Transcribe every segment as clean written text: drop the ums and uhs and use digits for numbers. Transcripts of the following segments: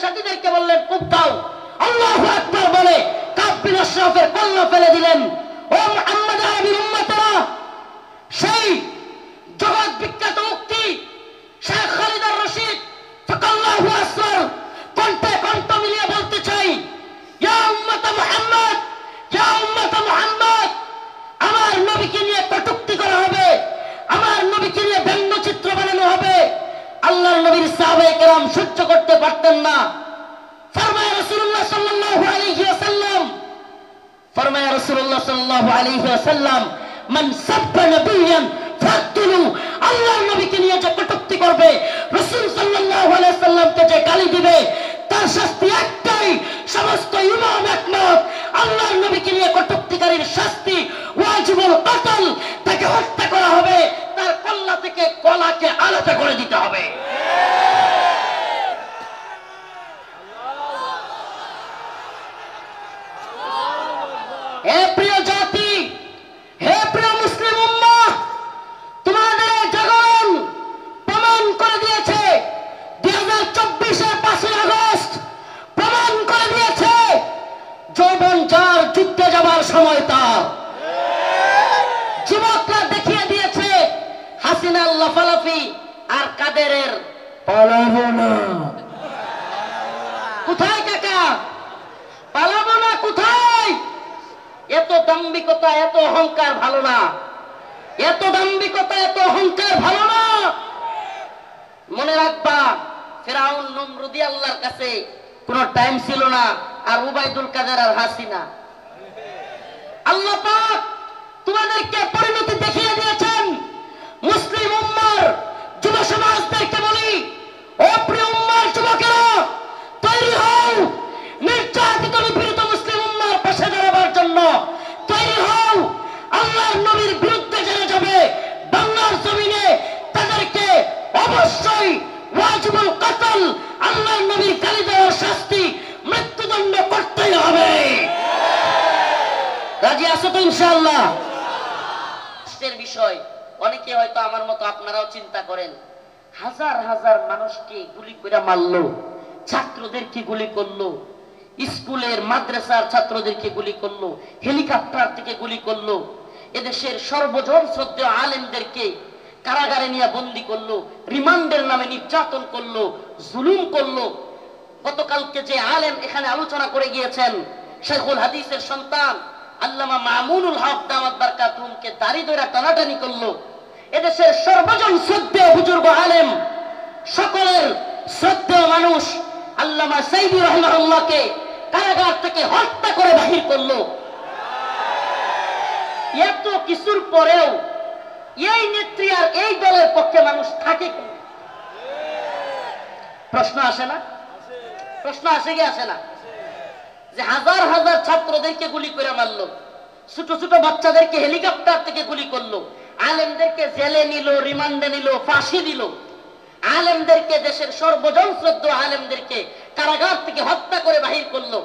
সাথীদেরকে বললেন কূপ দাও, আল্লাহু আকবার বলে কাব বিন আশরাফের কল্লা ফেলে দিলেন। ও মুহাম্মদ আরবীর উম্মতেরা, সেই জগৎ বিখ্যাত উক্তি শেখ খালিদ আর রশিদ ফাকাল্লাহু আসর কণ্ঠে কণ্ঠ মিলিয়ে বলতে চাই, ইয়া উম্মত মুহাম্মদ, ইয়া উম্মত মুহাম্মদ, আমার নবীকে নিয়ে কটূক্তি করা হবে, আমার নবীকে নিয়ে ব্যঙ্গচিত্র বানানো হবে। আল্লাহর নবীর সাহাবায়ে কেরাম সহ্য করতে পারতেন না। ফরমায় রাসূলুল্লাহ সাল্লাল্লাহু আলাইহি ওয়াসাল্লাম, ফরমায় রাসূলুল্লাহ সাল্লাল্লাহু আলাইহি ওয়াসাল্লাম, মান সাব্বা নবিয়ান ফাকতুলু, আল্লাহর নবীকে নিয়ে যে কটূক্তি করবে, রাসূল সাল্লাল্লাহু আলাইহি ওয়াসাল্লামকে যে গালি দিবে, তার শাস্তি একটাই। সমস্ত ইমাম একমত, আল্লাহর নবীকে নিয়ে কটূক্তিকারীর শাস্তি ওয়াজিবুল কতল, তাকে হত্যা করা হবে, তার কল্লা থেকে কলাকে আলাদা করে দিতে হবে। হে প্রিয় জাতি, হে প্রিয় মুসলিম উম্মাহ, তোমাদের জাগরণ প্রমাণ করে দিয়েছে, 2024-এর 5ই আগস্ট প্রমাণ করে দিয়েছে, যৌবন যার যুদ্ধে যাবার সময় তার। যুবকরা দেখিয়ে দিয়েছে হাসিনার লাফালাফি আর কাদেরের পালাবো না। কোথায় কাকা? পালাবো না কোথায়? এত দাম্ভিকতা, এত অহংকার ভালো না, এত দাম্ভিকতা, এত অহংকার ভালো না। মনে রাখবা, ফেরাউন নমরুদি আল্লাহর কাছে কোনো টাইম ছিল না, আর উবাইদুল কাদের আর হাসিনা। আল্লাহ পাক তোমাদেরকে পরিণতি দেখিয়ে দিয়েছেন। মুসলিম উম্মার যুব সমাজদেরকে বলি, ও প্রিয় উম্মার যুবকেরা, তৈরি হও নির্যাতিত নিপীড়িত মুসলিম উম্মার পাশে দাঁড়াবার জন্য। তৈরি হও আল্লাহর নবীর বিরুদ্ধে যারা যাবে বাংলার জমিনে, তাদেরকে অবশ্যই ওয়াজিবুল কতল, আল্লাহর নবীর গালি দেওয়ার শাস্তি, মৃত্যুদণ্ড করতেই হবে। রাজি আছো তো ইনশাআল্লাহ? বিষয় অনেকে হয়তো আমার মতো আপনারাও চিন্তা করেন, হাজার হাজার মানুষকে গুলি করে মারলো, ছাত্রদেরকে গুলি করলো, স্কুলের মাদ্রাসার ছাত্রদেরকে গুলি করলো, হেলিকপ্টার থেকে গুলি করলো, এদেশের সর্বজন শ্রদ্ধেয় আলেমদেরকে কারাগারে নিয়ে বন্দী করলো, রিমান্ডের নামে নির্যাতন করলো, জুলুম করলো। গতকালকে যে আলেম এখানে আলোচনা করে গিয়েছেন, শেখুল হাদিসের সন্তান আল্লামা মামুনুল হক দামাত বারকাতুহুমকে দাড়ি ধরে টানাটানি করলো। এদেশের সর্বজন শ্রদ্ধেয় বুজুর্গ আলেম, সকলের শ্রদ্ধেয় মানুষ আল্লামা সাইদি রাহিমাহুল্লাহকে কারাগার থেকে হত্যা করে বাহির করলো। এত কিছুর পরেও এই নেত্রী আর এই দলের পক্ষে মানুষ থাকে কি? প্রশ্ন আসে না? প্রশ্ন আসে কি আসে না? যে হাজার হাজার ছাত্রদেরকে গুলি করে মারলো, ছোট ছোট বাচ্চাদেরকে হেলিকপ্টার থেকে গুলি করলো, আলেমদেরকে জেলে নিল, রিমান্ডে নিল, ফাঁসি দিল, আলেমদেরকে, দেশের সর্বজন শ্রদ্ধেয় আলেমদেরকে কারাগার থেকে হত্যা করে বাহির করলো।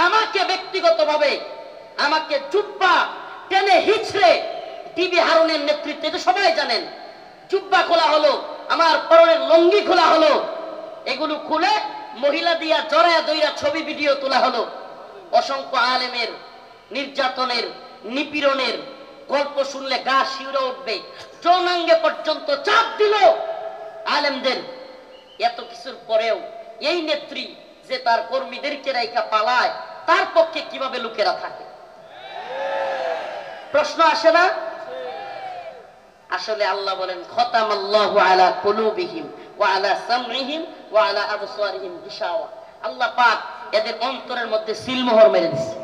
আমাকে ব্যক্তিগতভাবে আমাকে জুব্বা টেনে হিচড়ে টিবি হারুনের নেতৃত্বে, তো সবাই জানেন, জুব্বা খোলা হলো, আমার পরনের লঙ্গি খোলা হলো, এগুলো খুলে মহিলা দিয়া জড়ায়া দইরা ছবি ভিডিও তোলা হলো। অসংখ্য আলেমের নির্যাতনের, নিপীড়নের গল্প শুনলে গা শিউরে উঠবে, যৌনাঙ্গে পর্যন্ত চাপ দিল আলেমদের। এত কিছুর পরেও এই নেত্রী যে তার কর্মীদেরকে রাইখা পালায়, তার পক্ষে কিভাবে লোকেরা থাকে? প্রশ্ন আসে না? আসলে আল্লাহ বলেন, খতামাল্লাহু আলা কুলুবিহিম ওয়া আলা সামইহিম ওয়া আলা আবসারিহিম গিশাওয়া। আল্লাহ পাক এদের অন্তরের মধ্যে সিলমোহর মেরে দিয়েছে।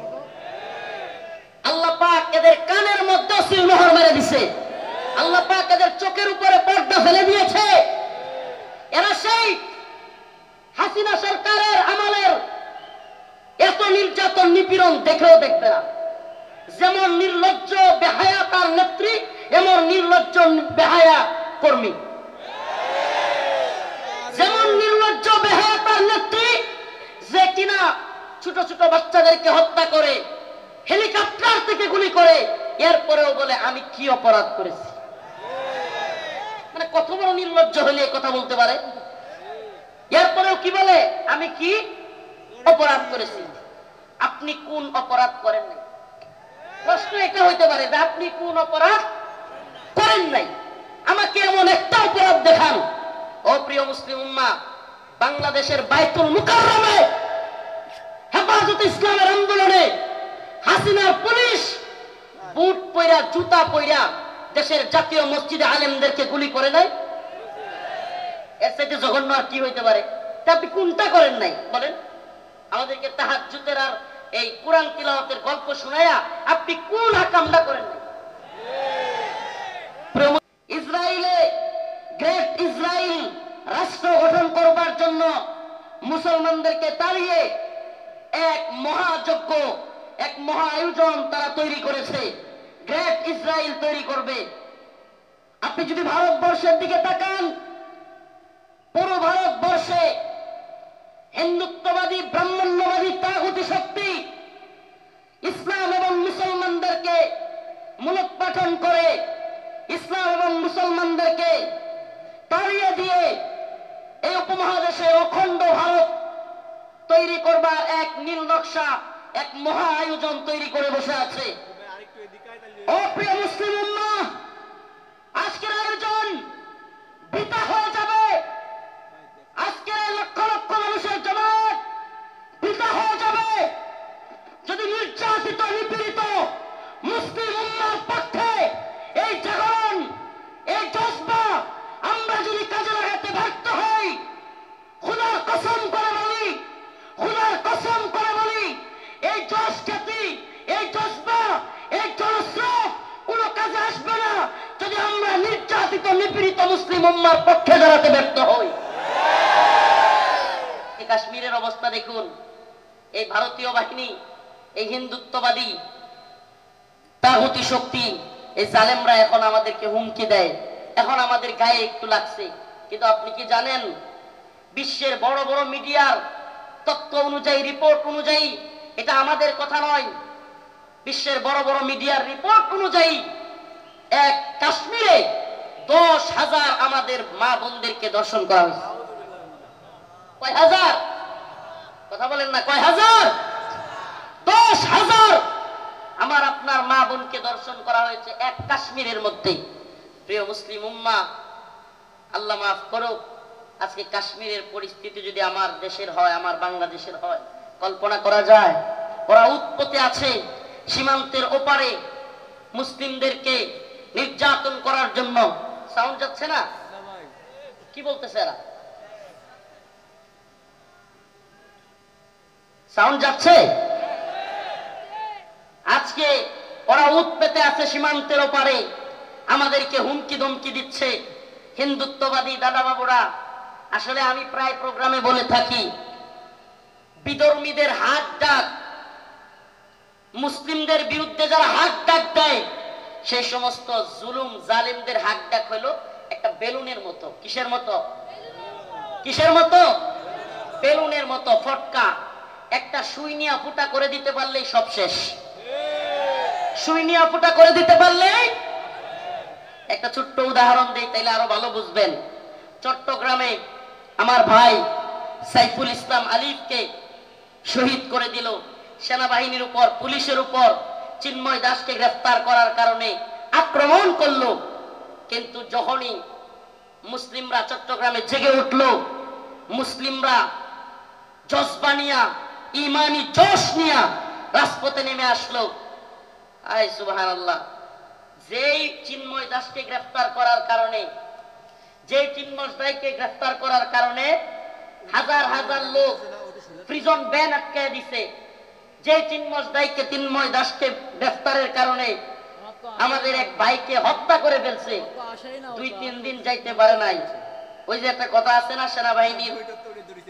আল্লাহ পাক এদের কানের মধ্যে সিলমোহর মেরে দিয়েছে। আল্লাহ পাক এদের চোখের উপরে পর্দা ফেলে দিয়েছে। এরা সেই হাসিনা সরকারের আমলের এত নির্যাতন, নিপীড়ন দেখেও দেখবে না। যেমন নির্লজ্জ বেহায়া তার নেত্রী, এমন নির্লজ্জ বেহায়া কর্মী। যেমন নির্লজ্জ বেহায়া তার নেত্রী, যে কিনা ছোট ছোট বাচ্চাদেরকে হত্যা করে, হেলিকপ্টার থেকে গুলি করে, এরপরেও বলে আমি কি অপরাধ করেছি। মানে কত বড় নির্লজ্জ হলে কথা বলতে পারে? এরপরেও কি বলে, আমি কি অপরাধ করেছি। আপনি কোন অপরাধ করেন নাই? প্রশ্ন এটা হইতে পারে যে আপনি কোন অপরাধ করেন নাই, আমাকে এমন একটা অপরাধ দেখান। ও প্রিয় মুসলিম উম্মাহ, বাংলাদেশের বাইতুল মুকাররমে হেফাজত ইসলামের আন্দোলনে হাসিনার পুলিশ বুট পয়রা জুতা পয়রা দেশের জাতীয় মসজিদে আলেমদেরকে গুলি করে নাই। এর চাইতে জঘন্য আর কি হইতে পারে? আপনি কোনটা করেন নাই বলেন? আমাদেরকে তাহাজ্জুদের আর এই কোরআন তিলাওয়াতের গল্প শোনায়া আপনি কোন হাকামটা করেন নাই? ইসরায়েলে গ্রেট ইসরায়েল রাষ্ট্র গঠন করবার জন্য মুসলমানদেরকে তাড়িয়ে এক মহাযজ্ঞ, এক মহা আয়োজন তারা তৈরি করেছে। গ্রেট ইসরায়েল তৈরি করবে। আপনি যদি ভারতবর্ষের দিকে তাকান, পুরো ভারতবর্ষে হিন্দুত্ববাদী ব্রাহ্মণ্যবাদী তাগুতি শক্তি ইসলাম এবং মুসলমানদেরকে মূলোৎপাটন করে, ইসলাম এবং মুসলমানদেরকে তাড়িয়ে দিয়ে এই উপমহাদেশে অখণ্ড ভারত তৈরি করবার এক নীল নকশা, এক মহা আয়োজন তৈরি করে বসে আছে। ও প্রিয় মুসলিম উম্মাহ, আজকের আয়োজন বৃথা হয়ে যাবে। আজকের লক্ষ লক্ষ মানুষের জমায়েত বৃথা হয়ে যাবে যদি নির্যাতিত নিপীড়িত মুসলিম উম্মাহর পক্ষে এই জাগরণ, এই জজবা আমরা যদি কাজে লাগাতে ব্যর্থ হই। খোদার কসম করে বলি, খোদার কসম করে বলি, এই জজ খ্যাতি, এই জজবা, এই জনস্রোত কোন কাজে আসবে না যদি আমরা নির্যাতিত নিপীড়িত মুসলিম উম্মাহর পক্ষে দাঁড়াতে ব্যর্থ হই। কাশ্মীরের অবস্থা দেখুন। এই ভারতীয় বাহিনী, এই হিন্দুত্ববাদী তাগুতি শক্তি, এই জালেমরা এখন আমাদেরকে হুমকি দেয়। এখন আমাদের গায়ে একটু লাগছে, কিন্তু আপনি কি জানেন বিশ্বের বড় বড় মিডিয়ার তথ্য অনুযায়ী, রিপোর্ট অনুযায়ী, এটা আমাদের কথা নয়, বিশ্বের বড় বড় মিডিয়ার রিপোর্ট অনুযায়ী এক কাশ্মীরে 10,000 আমাদের মা বোনদেরকে দর্শন করা হয়েছে। কয় হাজার? কথা বলেন না, কয় হাজার? 10,000 আমার আপনার মা বোনকে দর্শন করা হয়েছে এক কাশ্মীরের মধ্যে। প্রিয় মুসলিম উম্মাহ, আল্লাহ মাফ করো, আজকে কাশ্মীরের পরিস্থিতি যদি আমার দেশের হয়, আমার বাংলাদেশের হয়, কল্পনা করা যায়? ওরা উৎপত্তি আছে সীমান্তের ওপারে মুসলিমদেরকে নির্যাতন করার জন্য। সাউন্ড যাচ্ছে না? কি বলতেছে এরা? সাউন্ড যাচ্ছে? আজকে ওরা উৎপেতে আছে সীমান্তের ওপারে, আমাদেরকে হুমকি ধমকি দিচ্ছে হিন্দুত্ববাদী দাদা বাবুরা। আসলে আমি প্রায় প্রোগ্রামে বলে থাকি, বিধর্মীদের হাত ডাক, মুসলিমদের বিরুদ্ধে যারা হাত ডাক দেয়, সেই সমস্ত জুলুম জালিমদের হাত ডাক হলো একটা বেলুনের মতো। কিসের মতো? কিসের মতো? বেলুনের মতো ফটকা। একটা সুই নিয়ে ফুটা করে দিতে পারলেই সব শেষ। সুই নিয়ে ফুটা করে দিতে পারলেই। একটা ছোট্ট উদাহরণ দেই, তাইলে আরো ভালো বুঝবেন। চট্টগ্রামে আমার ভাই সাইফুল ইসলাম আলিফকে শহীদ করে দিল সেনাবাহিনীর উপর, পুলিশের উপর। চিন্ময় দাসকে গ্রেফতার করার কারণে আক্রমণ করলো, কিন্তু যখনই মুসলিমরা চট্টগ্রামে জেগে উঠল, মুসলিমরা জজবা নিয়া, ইমানি জোশ নিয়া রাজপথে নেমে আসলো। আয় সুবহানাল্লাহ। যেই চিন্ময় দাসকে গ্রেফতার করার কারণে, যে চিন্ময় দাসকে গ্রেফতার করার কারণে হাজার হাজার লোক প্রিজন ব্যান আটকায় দিছে, যে চিন্ময় দাসকে গ্রেফতারের কারণে আমাদের এক ভাইকে হত্যা করে ফেলছে, 2-3 দিন যাইতে পারে নাই। ওই যে একটা কথা আছে না, সেনাবাহিনীর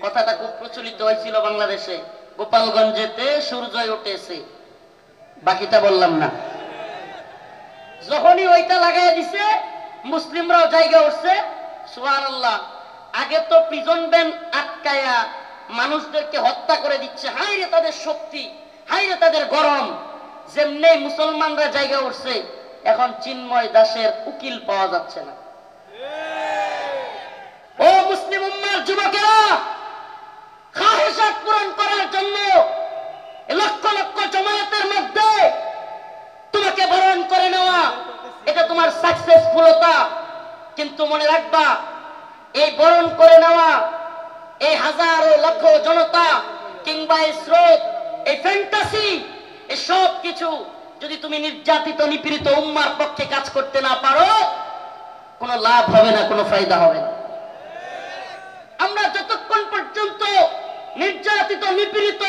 কথাটা খুব প্রচলিত হয়েছিল বাংলাদেশে, গোপালগঞ্জেতে সূর্যই উঠেছে, বাকিটা বললাম না। যখনই ওইটা লাগাই দিছে, মুসলিমরাও জায়গা উঠছে। সুবহানাল্লাহ। আগে তো প্রিজন ব্যান আটকায়া মানুষদেরকে হত্যা করে দিচ্ছে, হাইরে তাদের শক্তি, হাইরে তাদের গরম। যেমনি মুসলমানরা জায়গা উঠছে, এখন চিন্ময় দাসের উকিল পাওয়া যাচ্ছে না। ও মুসলিম উম্মার যুবকেরা, তোমার সাকসেসফুলতা। কিন্তু মনে রাখবা, এই বরণ করে নেওয়া এই হাজারো লক্ষ জনতা কিংবা এই স্রোত, এই ফ্যান্টাসি, এই সব কিছু যদি তুমি নির্যাতিত নিপীড়িত উম্মার পক্ষে কাজ করতে না পারো, কোনো লাভ হবে না, কোনো ফায়দা হবে না। আমরা যতক্ষণ পর্যন্ত নির্যাতিত নিপীড়িত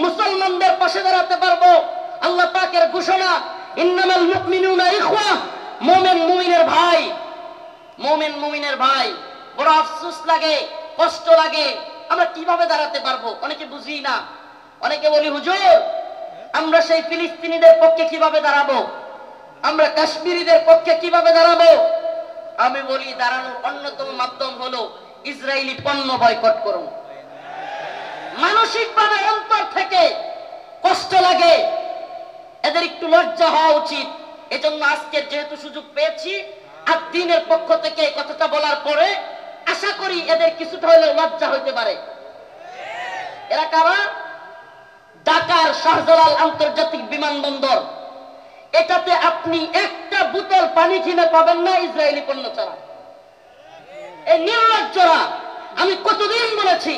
মুসলমানদের পাশে দাঁড়াতে পারবো, আল্লাহ পাকের ঘোষণা, ইন্নামাল মুমিনুনা ইখওয়া, মুমিন মুমিনের ভাই, মুমিন মুমিনের ভাই। বড় আফসোস লাগে, কষ্ট লাগে, আমরা কিভাবে দাঁড়াতে পারবো? অনেকে বুঝি না। অনেকে বলি, হুজুর আমরা সেই ফিলিস্তিনিদের পক্ষে কিভাবে দাঁড়াবো, আমরা কাশ্মীরিদের পক্ষে কিভাবে দাঁড়াবো? আমি বলি, দাঁড়ানোর অন্যতম মাধ্যম হলো ইসরায়েলি পণ্য বয়কট করুন। মানসিকভাবে অন্তর থেকে কষ্ট লাগে, এদের একটু লজ্জা হওয়া উচিত। এজন্য আজকে যেহেতু সুযোগ পেয়েছি, আর দিনের পক্ষ থেকে কথাটা বলার পরে আশা করি এদের কিছুটা হলেও লজ্জা হইতে পারে। এরা কারা? ঢাকার শাহজালাল আন্তর্জাতিক বিমানবন্দর, এটাতে আপনি একটা বোতল পানি কিনে পাবেন না ইসরায়েলি পণ্য ছাড়া। এই নির্লজ্জরা, আমি কতদিন বলেছি,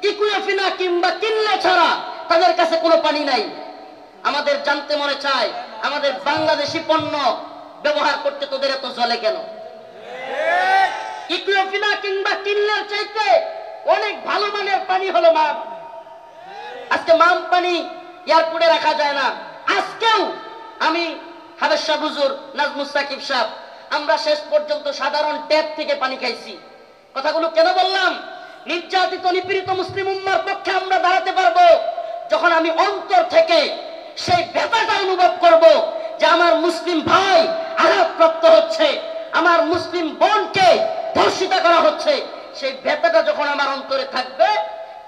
ইকুয়াফিনা কিংবা কিনলে ছাড়া তাদের কাছে কোনো পানি নাই। আমাদের জানতে মনে চায়, আমাদের বাংলাদেশি পণ্য ব্যবহার করতে তোদের এত জ্বলে কেন? ইকুয়াফিনা কিংবা কিনলের চাইতে অনেক ভালো মানের পানি হলো মাম। আজকে মাম পানি এয়ারপোর্টে রাখা যায় না। আজকেও আমি হাবেশ শাহ হুজুর, নাজমুস সাকিব সাহেব, আমরা শেষ পর্যন্ত সাধারণ ট্যাপ থেকে পানি খাইছি। কথাগুলো কেন বললাম? নির্যাতিত নিপীড়িত মুসলিম উম্মার পক্ষে আমরা দাঁড়াতে পারবো যখন আমি অন্তর থেকে সেই ব্যথাটা অনুভব করব যে আমার মুসলিম ভাই আঘাতপ্রাপ্ত হচ্ছে, আমার মুসলিম বোনকে ধর্ষিত করা হচ্ছে। সেই ব্যথাটা যখন আমার অন্তরে থাকবে,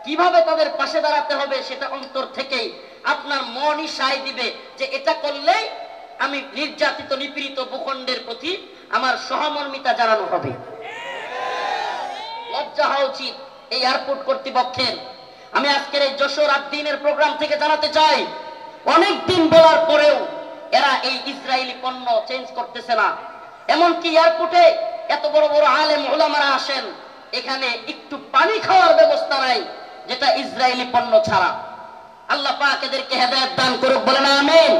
কিভাবে তাদের পাশে দাঁড়াতে হবে সেটা অন্তর থেকেই আপনার মনই সায় দিবে যে এটা করলেই আমি নির্যাতিত নিপীড়িত ভূখণ্ডের প্রতি আমার সহমর্মিতা জানানো হবে। লজ্জা হওয়া উচিত এই এয়ারপোর্ট কর্তৃপক্ষের। আমি আজকের এই যশোর আদ্দিনের প্রোগ্রাম থেকে জানাতে চাই, অনেক দিন বলার পরেও এরা এই ইসরায়েলি পণ্য চেঞ্জ করতেছে না। এমনকি এয়ারপোর্টে এত বড় বড় আলেম উলামারা আসেন, এখানে একটু পানি খাওয়ার ব্যবস্থা নাই যেটা ইসরায়েলি পণ্য ছাড়া। আল্লাহ পাক এদেরকে হেদায়েত দান করুক, বলেন আমিন,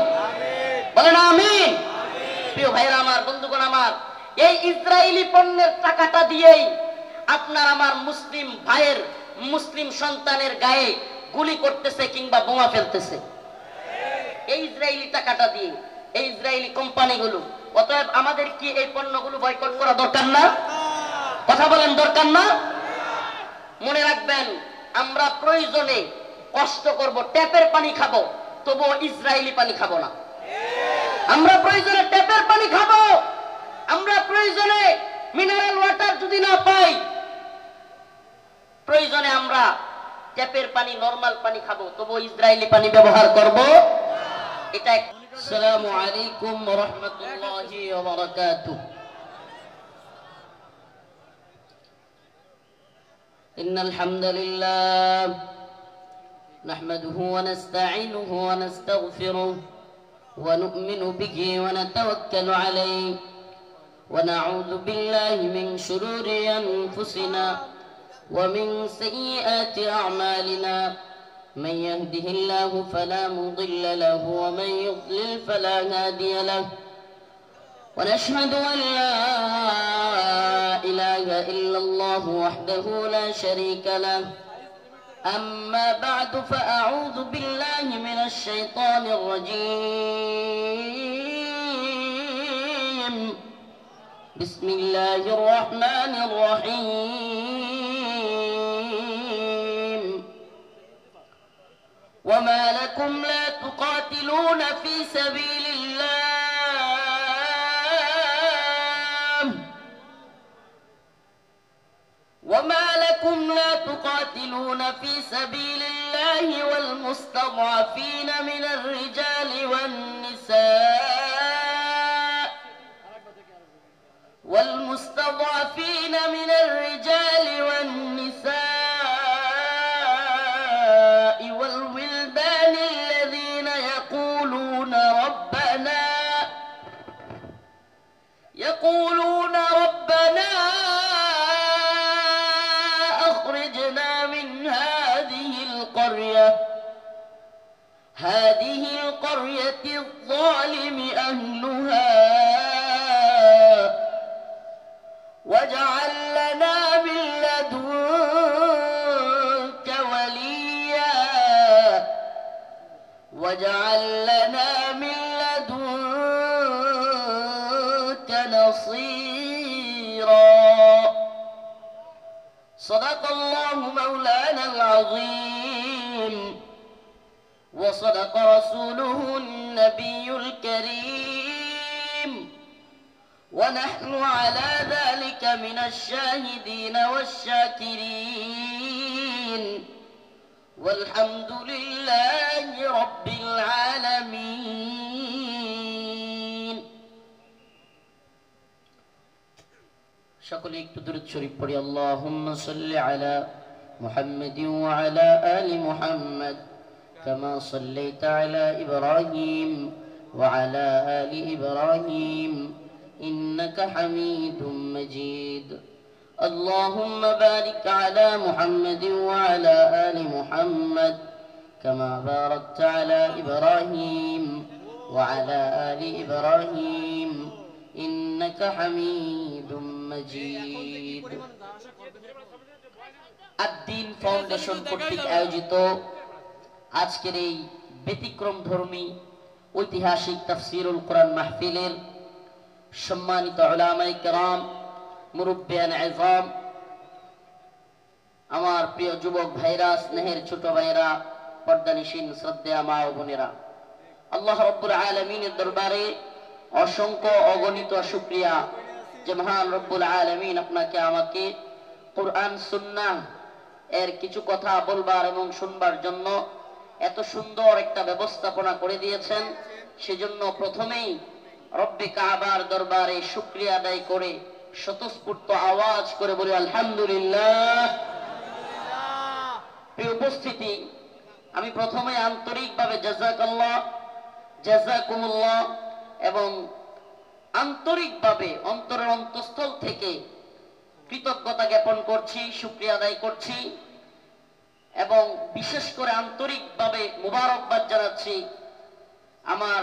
বলেন আমিন। প্রিয় ভাইরা আমার, বন্ধুগণ আমার, এই ইসরায়েলি পণ্যের টাকাটা দিয়েই আপনার আমার মুসলিম ভাইয়ের, মুসলিম সন্তানের গায়ে গুলি করতেছে কিংবা বোমা ফেলতেছে, এই ইসরায়েলি টাকাটা দিয়ে, এই ইসরায়েলি কোম্পানিগুলো। অতএব আমাদের কি এই পণ্যগুলো বয়কট করা দরকার না? কথা বলেন, দরকার না? মনে রাখবেন, আমরা প্রয়োজনে কষ্ট করব, ট্যাপের পানি খাবো, তবুও ইসরায়েলি পানি খাবো না। আমরা প্রয়োজনে ট্যাপের পানি খাবো, আমরা প্রয়োজনে মিনারেল ওয়াটার যদি না পাই, প্রয়োজনে আমরা ট্যাপের পানি, নরমাল পানি খাবো, তবুও ইসরায়েলি পানি ব্যবহার করব। এটা। আসসালামু আলাইকুম ওয়া রাহমাতুল্লাহি ওয়া বারাকাতুহু। ইন্নাল হামদালিল্লাহ নাহমাদুহু ওয়া নাস্তাঈনুহু ওয়া নাস্তাগফিরুহু ওয়া নু'মিনু বিহি ওয়া নাতাওয়াক্কালু আলাইহি ওয়া না'উযু বিল্লাহি মিন শুরুরি আনফুসিনা ওয়া মিন সাইয়্যাতি আ'মালিনা। من يهده الله فلا مضل له ومن يضلل فلا هادي له ونشهد أن لا إله إلا الله وحده لا شريك له. أما بعد فأعوذ بالله من الشيطان الرجيم. بسم الله الرحمن الرحيم. وما لكم لا تقاتلون في سبيل الله وما لكم لا تقاتلون في سبيل الله والمستضعفين من الرجال والنساء والولدان الذين يقولون الظالم أهلها واجعل لنا من لدنك وليا واجعل لنا من لدنك نصيرا صدق الله مولانا العظيم وصدق رسوله النبي الكريم ونحن على ذلك من الشاهدين والشاكرين والحمد لله رب العالمين সকলে একটু দরুদ শরীফ পড়ি আল্লাহুম্মা সাল্লি আলা মুহাম্মাদিন ওয়া আলা আলি মুহাম্মাদ কামা সাল্লাইতা আলা ইব্রাহিম ওয়া আলা আলি ইব্রাহিম ইন্নাকা হামিদুম মাজিদ اللهم بارك على محمد وعلى آل محمد كما باركت على إبراهيم وعلى آل إبراهيم إنك حميد مجيد الدين ফাউন্ডেশন কর্তৃক আয়োজিত আজকের এই ব্যতিক্রমধর্মী ঐতিহাসিক তাফসীরুল কোরআন মাহফিলের সম্মানিত উলামায়ে কেরাম মুরব্বিয়ান আযম আমার প্রিয় যুবক ভাইরা স্নেহের ছোট ভাইরা পর্দানিশীন শ্রদ্ধেয় মা ও বোনেরা আল্লাহ রাব্বুল আলামিনের দরবারে অসংখ্য অগণিত শুকরিয়া যে মহান রব্বুল আলামিন আপনাকে আমাকে কোরআন সুন্নাহ এর কিছু কথা বলবার এবং শুনবার জন্য এত সুন্দর একটা ব্যবস্থাপনা করে দিয়েছেন সেজন্য প্রথমেই রব্বে কাবার দরবারে শুকরিয়া আদায় করে স্বতঃস্ফূর্ত আওয়াজ করে বলি আলহামদুলিল্লাহ। প্রিয় উপস্থিতি, আমি প্রথমে আন্তরিকভাবে জাযাকাল্লাহ জাযাকুমুল্লাহ এবং আন্তরিকভাবে অন্তরের অন্তঃস্থল থেকে কৃতজ্ঞতা জ্ঞাপন করছি, শুকরিয়া আদায় করছি এবং বিশেষ করে আন্তরিকভাবে মুবারকবাদ জানাচ্ছি আমার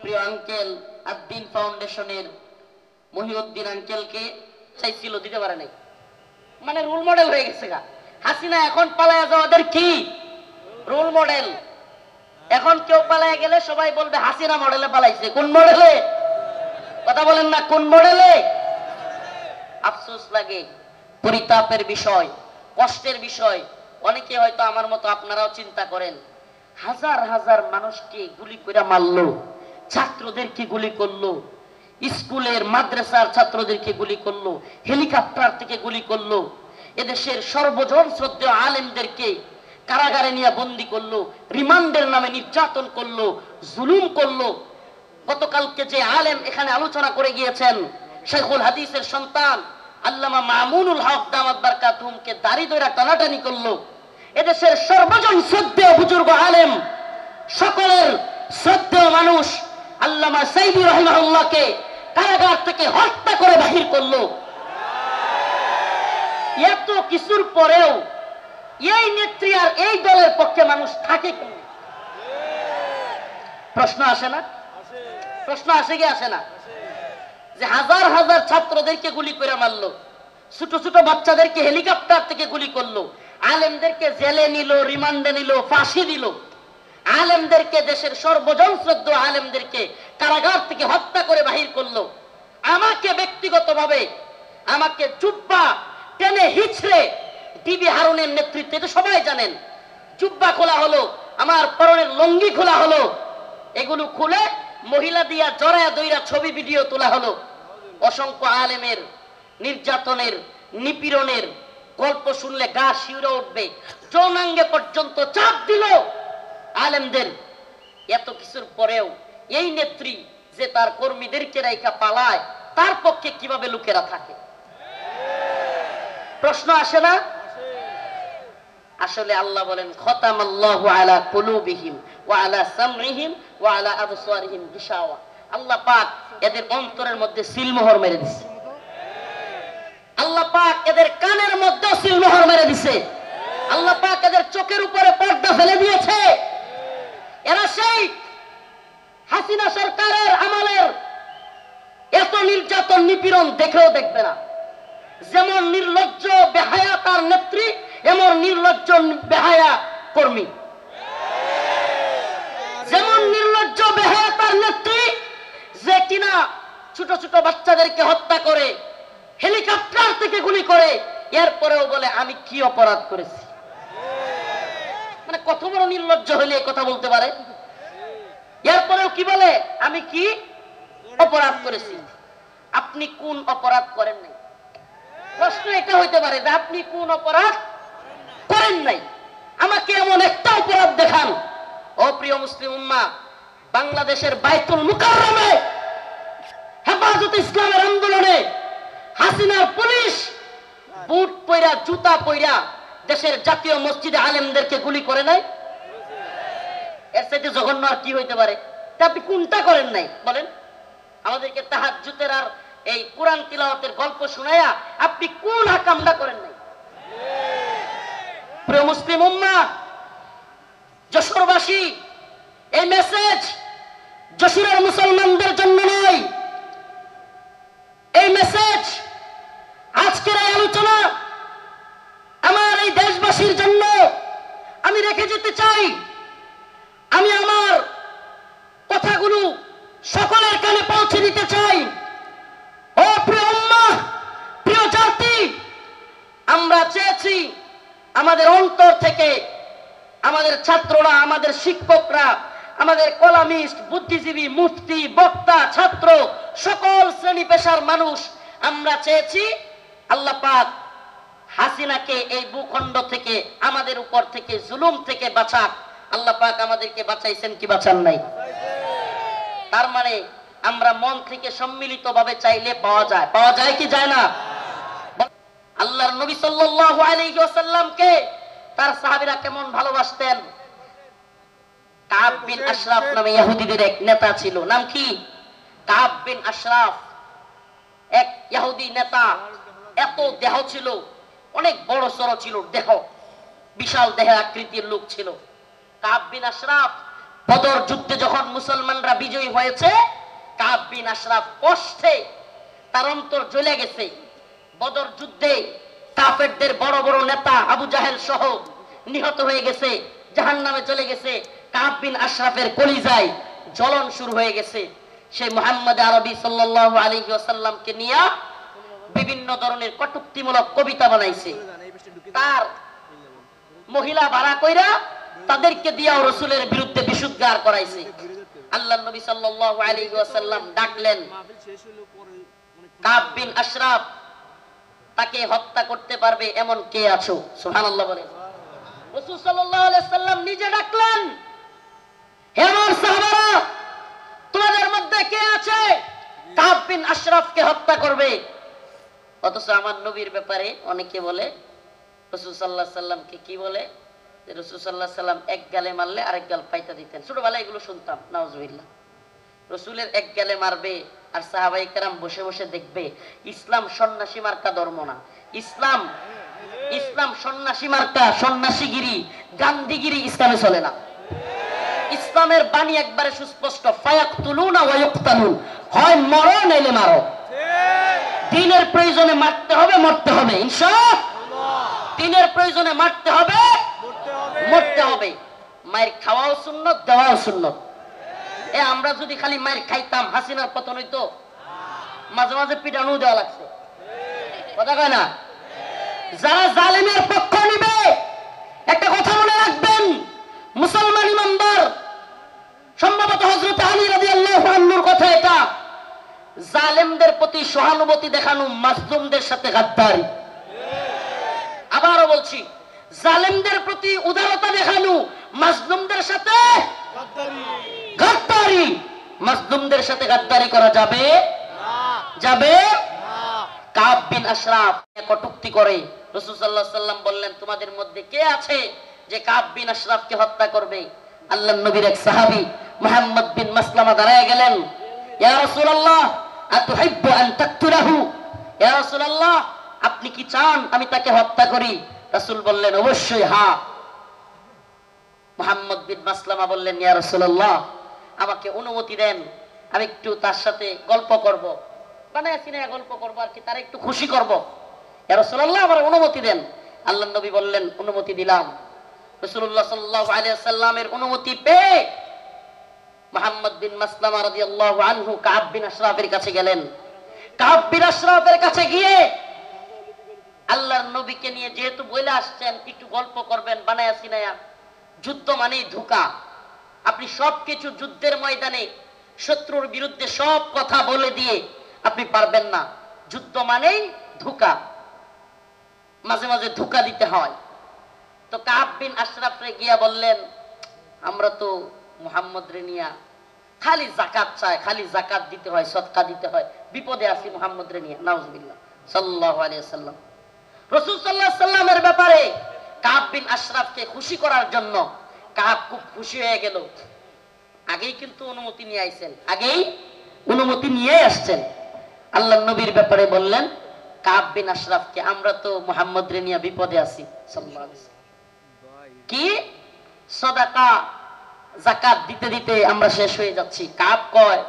প্রিয় আঙ্কেল আদ্দিন ফাউন্ডেশনের মহিউদ্দিন আঙ্কেলকে। চাইছিল দিতে পারে নাই, মানে রোল মডেল হয়ে গেছে গা। হাসিনা এখন পালায়া যাওয়াদের কি রোল মডেল। এখন কেউ পালায়া গেলে সবাই বলবে হাসিনা মডেলে পালাইছে। কোন মডেলে? কথা বলেন না, কোন মডেলে? আফসোস লাগে, পরিতাপের বিষয়, কষ্টের বিষয়। অনেকে হয়তো আমার মতো আপনারাও চিন্তা করেন, হাজার হাজার মানুষকে গুলি করে মারলো, ছাত্রদেরকে গুলি করলো, স্কুলের মাদ্রাসার ছাত্রদেরকে গুলি করলো, হেলিকপ্টার থেকে গুলি করলো, এদেশের সর্বজন শ্রদ্ধেয় আলেমদেরকে কারাগারে নিয়ে বন্দী করলো, রিমান্ডের নামে নির্যাতন করলো, জুলুম করলো। গতকালকে যে আলেম এখানে আলোচনা করে গিয়েছেন, শেখুল হাদিসের সন্তান আল্লামা মামুনুল হক দামাত বারকাতুহুমকে দাড়ি ধরে টানাটানি করলো। এদেশের সর্বজন শ্রদ্ধেয় বুজুর্গ আলেম, সকলের শ্রদ্ধেয় মানুষ আল্লামা সাইদি রাহিমাহুল্লাহকে কারাগার থেকে হত্যা করে বাহির করলো। এত কিছুর পরেও এই নেত্রী আর এই দলের পক্ষে মানুষ থাকে কেন? প্রশ্ন আসে না? প্রশ্ন আসে কি আসে না? যে হাজার হাজার ছাত্রদেরকে গুলি করে মারলো, ছোট ছোট বাচ্চাদেরকে হেলিকপ্টার থেকে গুলি করলো, আলেমদেরকে জেলে নিল, রিমান্ডে নিল, ফাঁসি দিল, আলেমদেরকে, দেশের সর্বজন শ্রদ্ধেয় আলেমদেরকে কারাগার থেকে হত্যা করে বাহির করলো। আমাকে ব্যক্তিগতভাবে আমাকে জুব্বা টেনে হিচড়ে টিবি হারুনের নেতৃত্বে, এটা সবাই জানেন, জুব্বা খোলা হলো, আমার পরনের লুঙ্গি খোলা হলো, এগুলো খুলে মহিলা দিয়া জড়ায়া দইরা ছবি ভিডিও তোলা হলো। অসংখ্য আলেমের নির্যাতনের, নিপীড়নের গল্প শুনলে গা শিউরে উঠবে। যৌনাঙ্গে পর্যন্ত চাপ দিল আলেমদের। এত কিছুর পরেও এই নেত্রী যে তার কর্মীদেরকে রাইখা পালায়, তার পক্ষে কিভাবে লোকেরা থাকে? প্রশ্ন আসে না? আসলে আল্লাহ বলেন, খতামাল্লাহু আলা কুলুবিহিম ওয়া আলা সামইহিম ওয়া আলা আবসারিহিম গিশাওয়া। আল্লাহ পাক এদের অন্তরের মধ্যে সিলমোহর মেরে দিয়েছে। আল্লাহ পাক এদের কানের মধ্যে সিলমোহর মেরে দিয়েছে। আল্লাহ পাক এদের চোখের উপরে পর্দা ফেলে দিয়েছে। এরা সেই হাসিনা সরকারের আমলের এত নির্যাতন নিপীড়ন দেখেও দেখবে না। যেমন নির্লজ্জ বেহায়া তার নেত্রী, এমন নির্লজ্জ বেহায়া কর্মী। যেমন নির্লজ্জ বেহায়া তার নেত্রী, যে কিনা ছোট ছোট বাচ্চাদেরকে হত্যা করে, হেলিকপ্টার থেকে গুলি করে, এরপরেও বলে আমি কি অপরাধ করেছি। মানে কত বড় নির্লজ্জ হলে এই কথা বলতে পারে। এরপরেও কি বলে আমি কি অপরাধ করেছি। আপনি কোন অপরাধ করেন নাই? প্রশ্ন এটা হইতে পারে যে আপনি কোন অপরাধ করেন নাই, আমাকে এমন একটা অপরাধ দেখান। ও প্রিয় মুসলিম উম্মাহ, বাংলাদেশের বাইতুল মুকাররমে হেফাজতে ইসলামের আন্দোলনে হাসিনার পুলিশ বুট পয়রা জুতা পয়রা দেশের জাতীয় মসজিদে আলেমদেরকে গুলি করে নাই। এর চাইতে জঘন্য আর কি হইতে পারে? আপনি কোনটা করেন নাই বলেন? আমাদেরকে তাহাজ্জুদের আর এই কোরআন তিলাওয়াতের গল্প শোনায়া আপনি কোন হাকামটা করেন নাই? প্রিয় মুসলিম উম্মাহ, যশোরবাসী, এই মেসেজ যশোরের মুসলমানদের জন্য নয়, এই মেসেজ আজকের এই আলোচনা আমার এই দেশবাসীর জন্য আমি রেখে যেতে চাই। আমি আমার কথাগুলো সকলের কানে পৌঁছে দিতে চাই। ও প্রিয় উম্মাহ, প্রিয় জাতি, আমরা চেয়েছি আমাদের অন্তর থেকে, আমাদের ছাত্ররা, আমাদের শিক্ষকরা, আমাদের কলামিস্ট, বুদ্ধিজীবী, মুফতি, বক্তা, ছাত্র, সকল শ্রেণী পেশার মানুষ, আমরা চেয়েছি আল্লাহ পাক হাসিনাকে এই ভূখণ্ড থেকে, আমাদের উপর থেকে, জুলুম থেকে বাঁচাক। আল্লাহ পাক আমাদেরকে বাঁচাইছেন কি বাঁচান নাই? তার মানে আমরা মন থেকে সম্মিলিত ভাবে চাইলে পাওয়া যায়। পাওয়া যায় কি যায় না? আল্লাহর নবী সাল্লাল্লাহু আলাইহি ওয়াসাল্লামকে তার সাহাবীরা কেমন ভালোবাসতেন। কাব বিন আশরাফ নামে ইহুদিদের এক নেতা ছিল। নাম কি? কাব বিন আশরাফ, এক ইহুদি নেতা। এত দেহ ছিল, অনেক বড় সড় ছিল দেহ, বিশাল দেহের আকৃতির লোক ছিল কাব বিন আশরাফ। বদর যুদ্ধে যখন মুসলমানরা বিজয়ী হয়েছে, কাব বিন আশরাফ কষ্টে তার অন্তর জ্বলে গেছে। বদর যুদ্ধে কাফেরদের বড় বড় নেতা আবু জাহেল সহ নিহত হয়ে গেছে, জাহান্নামে চলে গেছে। কাব বিন আশরাফের কলিজায় জ্বলন শুরু হয়ে গেছে। সেই মুহাম্মদ আরবি সাল্লাল্লাহু আলাইহি ওয়াসাল্লামকে নিয়ে বিভিন্ন ধরনের কটূক্তিমূলক কবিতা বানাইছে। তার মহিলা ভাড়া কইরা তাদেরকে দিয়াও রাসূলের বিরুদ্ধে বিশুদ্ধার করাইছে। আল্লাহর নবী সাল্লাল্লাহু আলাইহি ওয়াসাল্লাম ডাকলেন, কাব বিন আশরাফ, তাকে হত্যা করতে পারবে এমন কে আছো? সুবহানাল্লাহ বলেন। রাসূল সাল্লাল্লাহু আলাইহি ওয়াসাল্লাম নিজে ডাকলেন, হে আমার সাহাবারা, তোমাদের মধ্যে কে আছে কাব বিন আশরাফকে হত্যা করবে? অথচ আমার নবীর ব্যাপারে অনেকে বলে, রাসূল সাল্লাল্লাহু আলাইহি ওয়াসাল্লামকে কি বলে, যে রাসূল সাল্লাল্লাহু আলাইহি ওয়াসাল্লাম এক গালে মারলে আরেক গাল পাইতা দিতেন। ছোটবেলায় এগুলো শুনতাম, নাউজুবিল্লাহ। রাসূলের এক গালে মারবে আর সাহাবায়ে কেরাম বসে বসে দেখবে। ইসলাম সন্ন্যাসী মার্কা ধর্ম না। ইসলাম সন্ন্যাসী মার্কা, সন্ন্যাসীগিরি, গান্ধীগিরি ইসলামে চলে না। ইসলামের বাণী একবারে সুস্পষ্ট, ফায়াকতুলুনা ওয়া ইউকতালুন, হয় মরো নাইলে মারো। দিনের প্রয়োজনে মারতে হবে, মরতে হবে ইনশাআল্লাহ। দিনের প্রয়োজনে মারতে হবে, মরতে হবে। মায়ের খাওয়াও সুন্নত, দেওয়াও সুন্নত। আমরা যদি খালি মায়ের খাইতাম, হাসিনার পতন হইতো। মাঝে মাঝে পিটানো দেওয়া লাগছে, কথা কয় না? যারা জালেমের পক্ষ নিবে, একটা কথা মনে রাখবেন, মুসলমান ইমানদার, সম্ভবত হযরত আলী রাদিয়াল্লাহু আনহুর কথা এটা, জালেমদের প্রতি সহানুভূতি দেখানো মাজলুমদের সাথে গাদ্দারি। আবারও বলছি, জালেমদের প্রতি উদারতা দেখানো মাজলুমদের সাথে গাদ্দারি। মাজলুমদের সাথে গাদ্দারি করা যাবে যাবে কাব বিন আশরাফ কটূক্তি করে। রাসূল সাল্লাল্লাহু আলাইহি ওয়াসাল্লাম বললেন, তোমাদের মধ্যে কে আছে যে কাব বিন আশরাফকে হত্যা করবে? আল্লাহর নবীর এক সাহাবী মুহাম্মদ বিন মাসলামা দাঁড়ায় গেলেন, ইয়া রাসূলুল্লাহ আতুহিব্বু আন তাকতুলাহু? ইয়া রাসূলুল্লাহ, আপনি কি চান আমি তাকে হত্যা করি? রাসূল বললেন, অবশ্যই হ্যাঁ। মুহাম্মদ বিন মাসলামা বললেন, ইয়া রাসূলুল্লাহ, আমাকে অনুমতি দেন, আমি একটু তার সাথে গল্প করব, বানায় সিনায় গল্প করবো আর কি, তার একটু খুশি করব। ইয়া রাসূলুল্লাহ আমার অনুমতি দেন। আল্লাহর নবী বললেন অনুমতি দিলাম। রাসূলুল্লাহ সাল্লাল্লাহু আলাইহি ওয়াসাল্লামের অনুমতি পেয়ে মুহাম্মদ বিন মাসলামা রাদিয়াল্লাহু আনহু কাব বিন আশরাফের কাছে গেলেন। কাব বিন আশরাফের কাছে গিয়ে আল্লাহর নবীকে নিয়ে যেহেতু বলে আসছেন একটু গল্প করবেন বানায়া সিনায়া, যুদ্ধ মানেই ধোঁকা। আপনি সবকিছু যুদ্ধের ময়দানে শত্রুর বিরুদ্ধে সব কথা বলে দিয়ে আপনি পারবেন না। যুদ্ধ মানেই ধোঁকা, মাঝে মাঝে ধোঁকা দিতে হয়। তো কাব বিন আশরাফে গিয়া বললেন আমরা তো মুহাম্মদ রে নিয়া খালি যাকাত চাই, খালি যাকাত দিতে হয়, সদকা দিতে হয়, বিপদে আছি মুহাম্মদ রে নিয়া। নাউজুবিল্লাহ। সাল্লাল্লাহু আলাইহি ওয়াসাল্লাম রাসূল সাল্লাল্লাহু আলাইহি ওয়াসাল্লামের ব্যাপারে কাব বিন আশরাফকে খুশি করার জন্য কাব খুব খুশি হয়ে গেল। আগেই কিন্তু অনুমতি নিয়ে আইছেন, আগেই অনুমতি নিয়ে আসছেন। আল্লাহর নবীর ব্যাপারে বললেন কাব বিন আশরাফকে আমরা তো মুহাম্মদ রে নিয়া বিপদে আছি সাল্লাল্লাহু আলাইহি ওয়াসাল্লাম, কি সদাকা যাকাত দিতে দিতে আমরা শেষ হয়ে যাচ্ছি। কাব কয়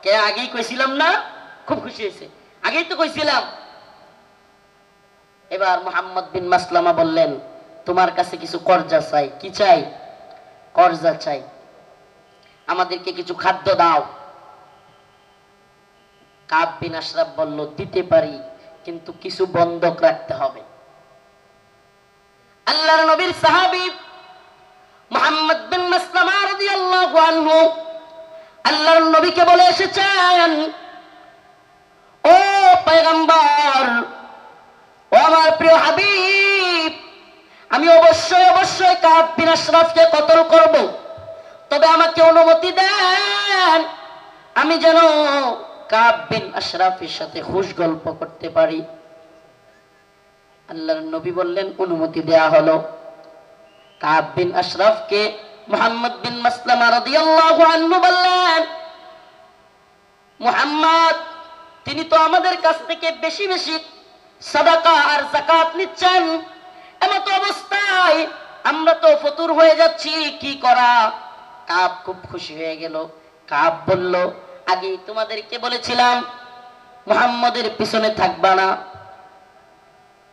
কে আগেই কইছিলাম না? খুব খুশি হয়েছে, আগেই তো কইছিলাম। এবার মুহাম্মদ বিন মাসলামা বললেন তোমার কাছে কিছু কর্জা চাই। কি চাই? কর্জা চাই, আমাদেরকে কিছু খাদ্য দাও। কাব বিন আশরাফ বলল দিতে পারি, কিন্তু কিছু বন্ধক রাখতে হবে। আল্লাহর নবীর সাহাবী মুহাম্মদ বিন মাসলামা রাদিয়াল্লাহু আনহু আল্লাহর নবীকে বলে এসেছেন ও পয়গম্বর, ও আমার প্রিয় হাবিব, আমি অবশ্যই অবশ্যই কাব বিন আশরাফকে কতল করব, তবে আমাকে অনুমতি দেন আমি যেন কাব বিন আশরাফের সাথে খুশ গল্প করতে পারি। আল্লাহর নবী বললেন অনুমতি দেয়া হলো। কাব বিন আশরাফকে মুহাম্মদ বিন মাসলামা রাদিয়াল্লাহু আনহু বললেন মুহাম্মদ তিনি তো আমাদের কাছ থেকে বেশি বেশি সাদাকা আর যাকাত নিচ্ছেন, এমত অবস্থায় আমরা তো ফতুর হয়ে যাচ্ছি, কি করা? কাব খুব খুশি হয়ে গেল। কাব বলল আগে তোমাদেরকে বলেছিলাম মুহাম্মদের পিছনে থাকবা না।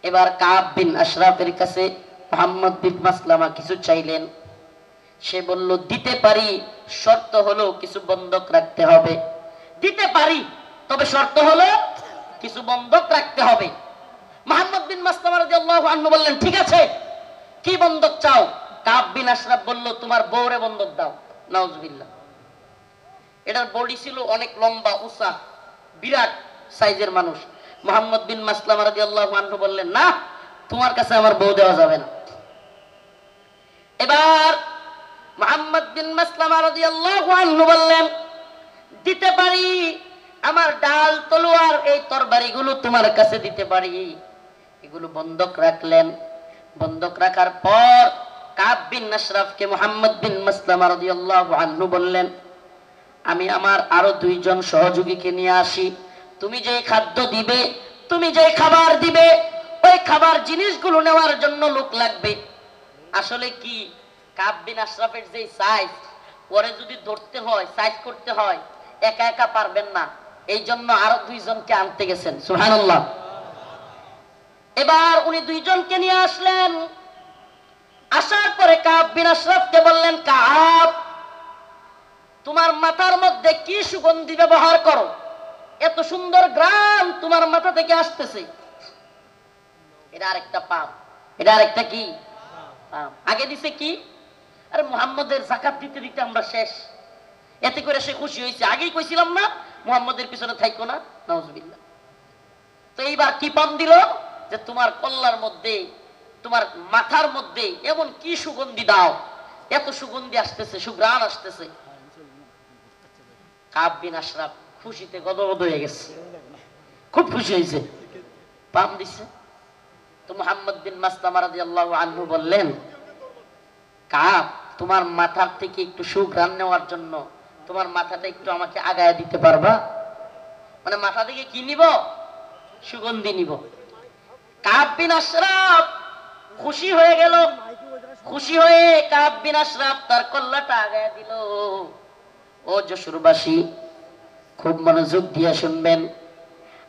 এবার কাব বিন আশরাফের কাছে মুহাম্মদ বিন মাসলামা কিছু চাইলেন। সে বলল দিতে পারি, শর্ত হলো কিছু বন্ধক রাখতে হবে। দিতে পারি, তবে শর্ত হলো কিছু বন্ধক রাখতে হবে। মুহাম্মদ বিন মাসলামা রাদিয়াল্লাহু আনহু বললেন ঠিক আছে, কি বন্ধক চাও? কাব বিন আশরাফ বলল তোমার বউরে বন্ধক দাও। নাউজুবিল্লাহ। এটার বডি ছিল অনেক লম্বা উঁচা, বিরাট সাইজের মানুষ। মুহাম্মদ বিন মাসলামা রাদিয়াল্লাহু আনহু বললেন না, তোমার কাছে আমার বউ দেওয়া যাবে না। এবার মুহাম্মদ বিন মাসলামা রাদিয়াল্লাহু আনহু বললেন দিতে পারি, আমার ডাল তলোয়ার এই তরবারিগুলো তোমার কাছে দিতে পারি। এগুলো বন্ধক রাখলেন। বন্ধক রাখার পর কাব বিন আশরাফকে মুহাম্মদ বিন মাসলামা রাদিয়াল্লাহু আনহু বললেন আমি আমার আরো দুইজন সহযোগীকে নিয়ে আসি, তুমি যে খাদ্য দিবে, তুমি যে খাবার দিবে, ওই খাবার জিনিসগুলো নেওয়ার জন্য লোক লাগবে। আসলে কি কাব বিন আশরাফের যে সাইজ, পরে যদি ধরতে হয়, সাইজ করতে হয়, একা একা পারবেন না, এই জন্য আরো দুইজনকে আনতে গেছেন। সুবহানাল্লাহ। এবার উনি দুইজনকে নিয়ে আসলেন। আসার পরে কাব বিন আশরাফকে বললেন কাব তোমার মাথার মধ্যে কি সুগন্ধি ব্যবহার করো, এত সুন্দর গ্রাম তোমার মাথা থেকে আসতেছে। এটা আরেকটা পাপ, এটা আরেকটা কি পাপ। আগে দিছে কি, আরে মুহাম্মদের যাকাত দিতে দিতে আমরা শেষ। এতে করে সে খুশি হয়েছে, আগেই কইছিলাম না মুহাম্মদের পিছনে থাইকো না। নাউজুবিল্লাহ। তো এইবার কি পাম দিল যে তোমার কল্লার মধ্যে, তোমার মাথার মধ্যে এমন কি সুগন্ধি দাও, এত সুগন্ধি আসতেছে, সুঘ্রাণ আসতেছে। কাব বিন আশরাফ খুশিতে গদগদ হয়ে গেছে, খুব খুশি হয়েছে, পাম দিছে। তো মুহাম্মদ বিন মাসলামা রাদিয়াল্লাহু আনহু বললেন কাব তোমার মাথার থেকে একটু সুঘ্রাণ নেওয়ার জন্য তোমার মাথাটা একটু আমাকে আগায় দিতে পারবা? মানে মাথা থেকে কি নিব? সুগন্ধি নিব। কাব বিন আশরাফ খুশি হয়ে গেল। খুশি হয়ে কাব বিন আশরাফ তার কল্লাটা আগায় দিল। ও যশোরবাসী, খুব মনোযোগ দিয়ে শুনবেন।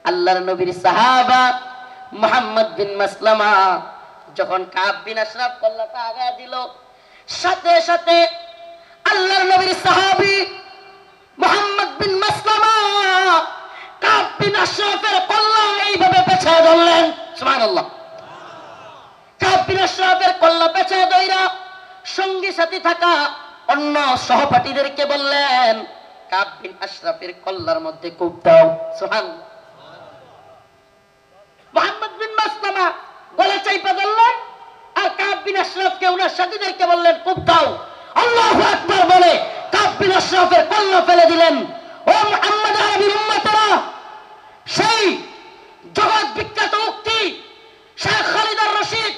আল্লাহর নবীর সাহাবা মুহাম্মদ বিন মাসলামা যখন কাব বিন আশরাফ কল্লাটা আগায় দিল, সাথে সাথে আল্লাহর নবীর সাহাবী মুহাম্মদ বিন মাসলামা কাব বিন আশরাফের কল্লা এইভাবে পেছায় ধরলেন। সুবহানাল্লাহ। কাব বিন আশরাফের কল্লা পেছায় ধইরা সঙ্গী সাথী থাকা অন্য সহপাঠীদেরকে বললেন, কাব বিন আশরাফের কল্লার মধ্যে কূপ দাও। সুবহানাল্লাহ। মুহাম্মদ বিন মাসলামা গলা চাইপা ধরলেন, আর কাব বিন আশরাফকে ওনার সাথীদেরকে বললেন, কূপ দাও। আল্লাহু আকবার বলে কাব বিন আশরাফের কল্লা ফেলে দিলেন। ও মুহাম্মদ আরবির উম্মতেরা, সেই জগৎ বিখ্যাত উক্তি শেখ খালিদ আর রশিদ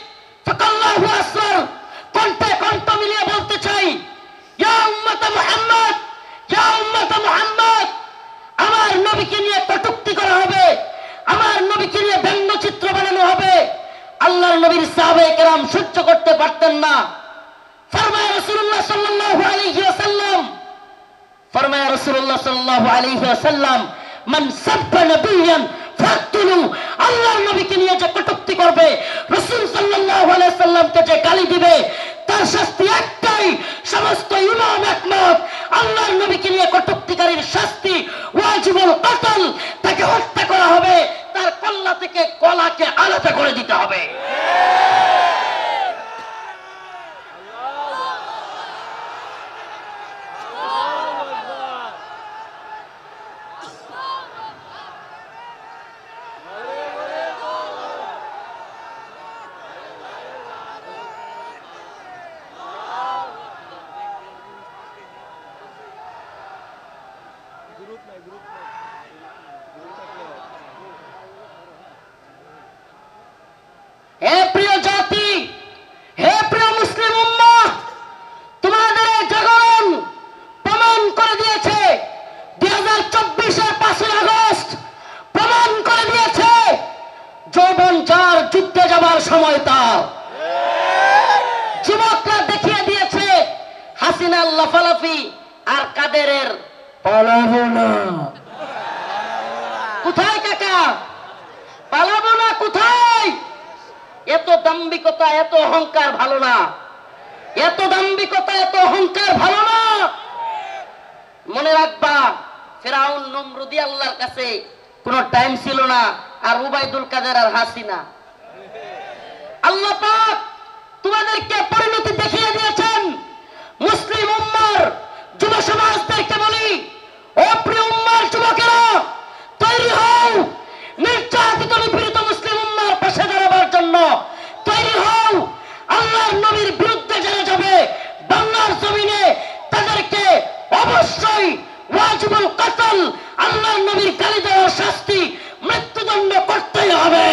ফাকাল্লাহু আসর কণ্ঠে কণ্ঠ মিলিয়ে বলতে চাই, ইয়া উম্মত মুহাম্মদ, ইয়া উম্মত মুহাম্মদ, আমার নবীকে নিয়ে কটূক্তি করা হবে, আমার নবীকে নিয়ে ব্যঙ্গচিত্র বানানো হবে। আল্লাহর নবীর সাহাবায়ে কেরাম সহ্য করতে পারতেন না। ফরমায় রাসূলুল্লাহ সাল্লাল্লাহু আলাইহি ওয়াসাল্লাম, ফরমায় রাসূলুল্লাহ সাল্লাল্লাহু আলাইহি ওয়াসাল্লাম, মান সাব্বা নবিয়ান ফাকতুলু, আল্লাহর নবীকে নিয়ে যে কটূক্তি করবে, রাসূল সাল্লাল্লাহু আলাইহি ওয়াসাল্লামকে যে গালি দিবে, তার শাস্তি একটাই। সমস্ত ইমাম একমত, আল্লাহর নবীকে নিয়ে কটূক্তিকারীর শাস্তি ওয়াজিবুল কতল, তাকে হত্যা করা হবে, তার কল্লা থেকে গলাকে আলাদা করে দিতে হবে। হে প্রিয় জাতি, হে প্রিয় মুসলিম উম্মাহ, তোমাদের এই জাগরণ প্রমাণ করে দিয়েছে, 2024-এর 5ই আগস্ট প্রমাণ করে দিয়েছে, যৌবন যার যুদ্ধে যাবার সময় তার। যুবকরা দেখিয়ে দিয়েছে হাসিনার লাফালাফি আর কাদেরের পালাবো না। কোথায় কাকা? পালাবো না কোথায়? এত দাম্ভিকতা, এত অহংকার ভালো না। এত দাম্ভিকতা, এত অহংকার ভালো না। মনে রাখবা, ফেরাউন নমরুদি আল্লাহর কাছে কোনো টাইম ছিল না, আর উবাইদুল কাদের আর হাসিনা। আল্লাহ পাক তোমাদেরকে পরিণতি দেখিয়ে দিয়েছেন। মুসলিম উম্মার যুব সমাজদেরকে বলি, ও প্রিয় উম্মার যুবকেরা, তৈরি হও নির্যাতিত নিপীড়িত মুসলিম উম্মার পাশে দাঁড়াবার জন্য। তৈরি হও আল্লাহর নবীর বিরুদ্ধে যারা যাবে বাংলার জমিনে, তাদেরকে অবশ্যই ওয়াজিবুল কতল, আল্লাহর নবীর গালি দেওয়ার শাস্তি, মৃত্যুদণ্ড করতেই হবে।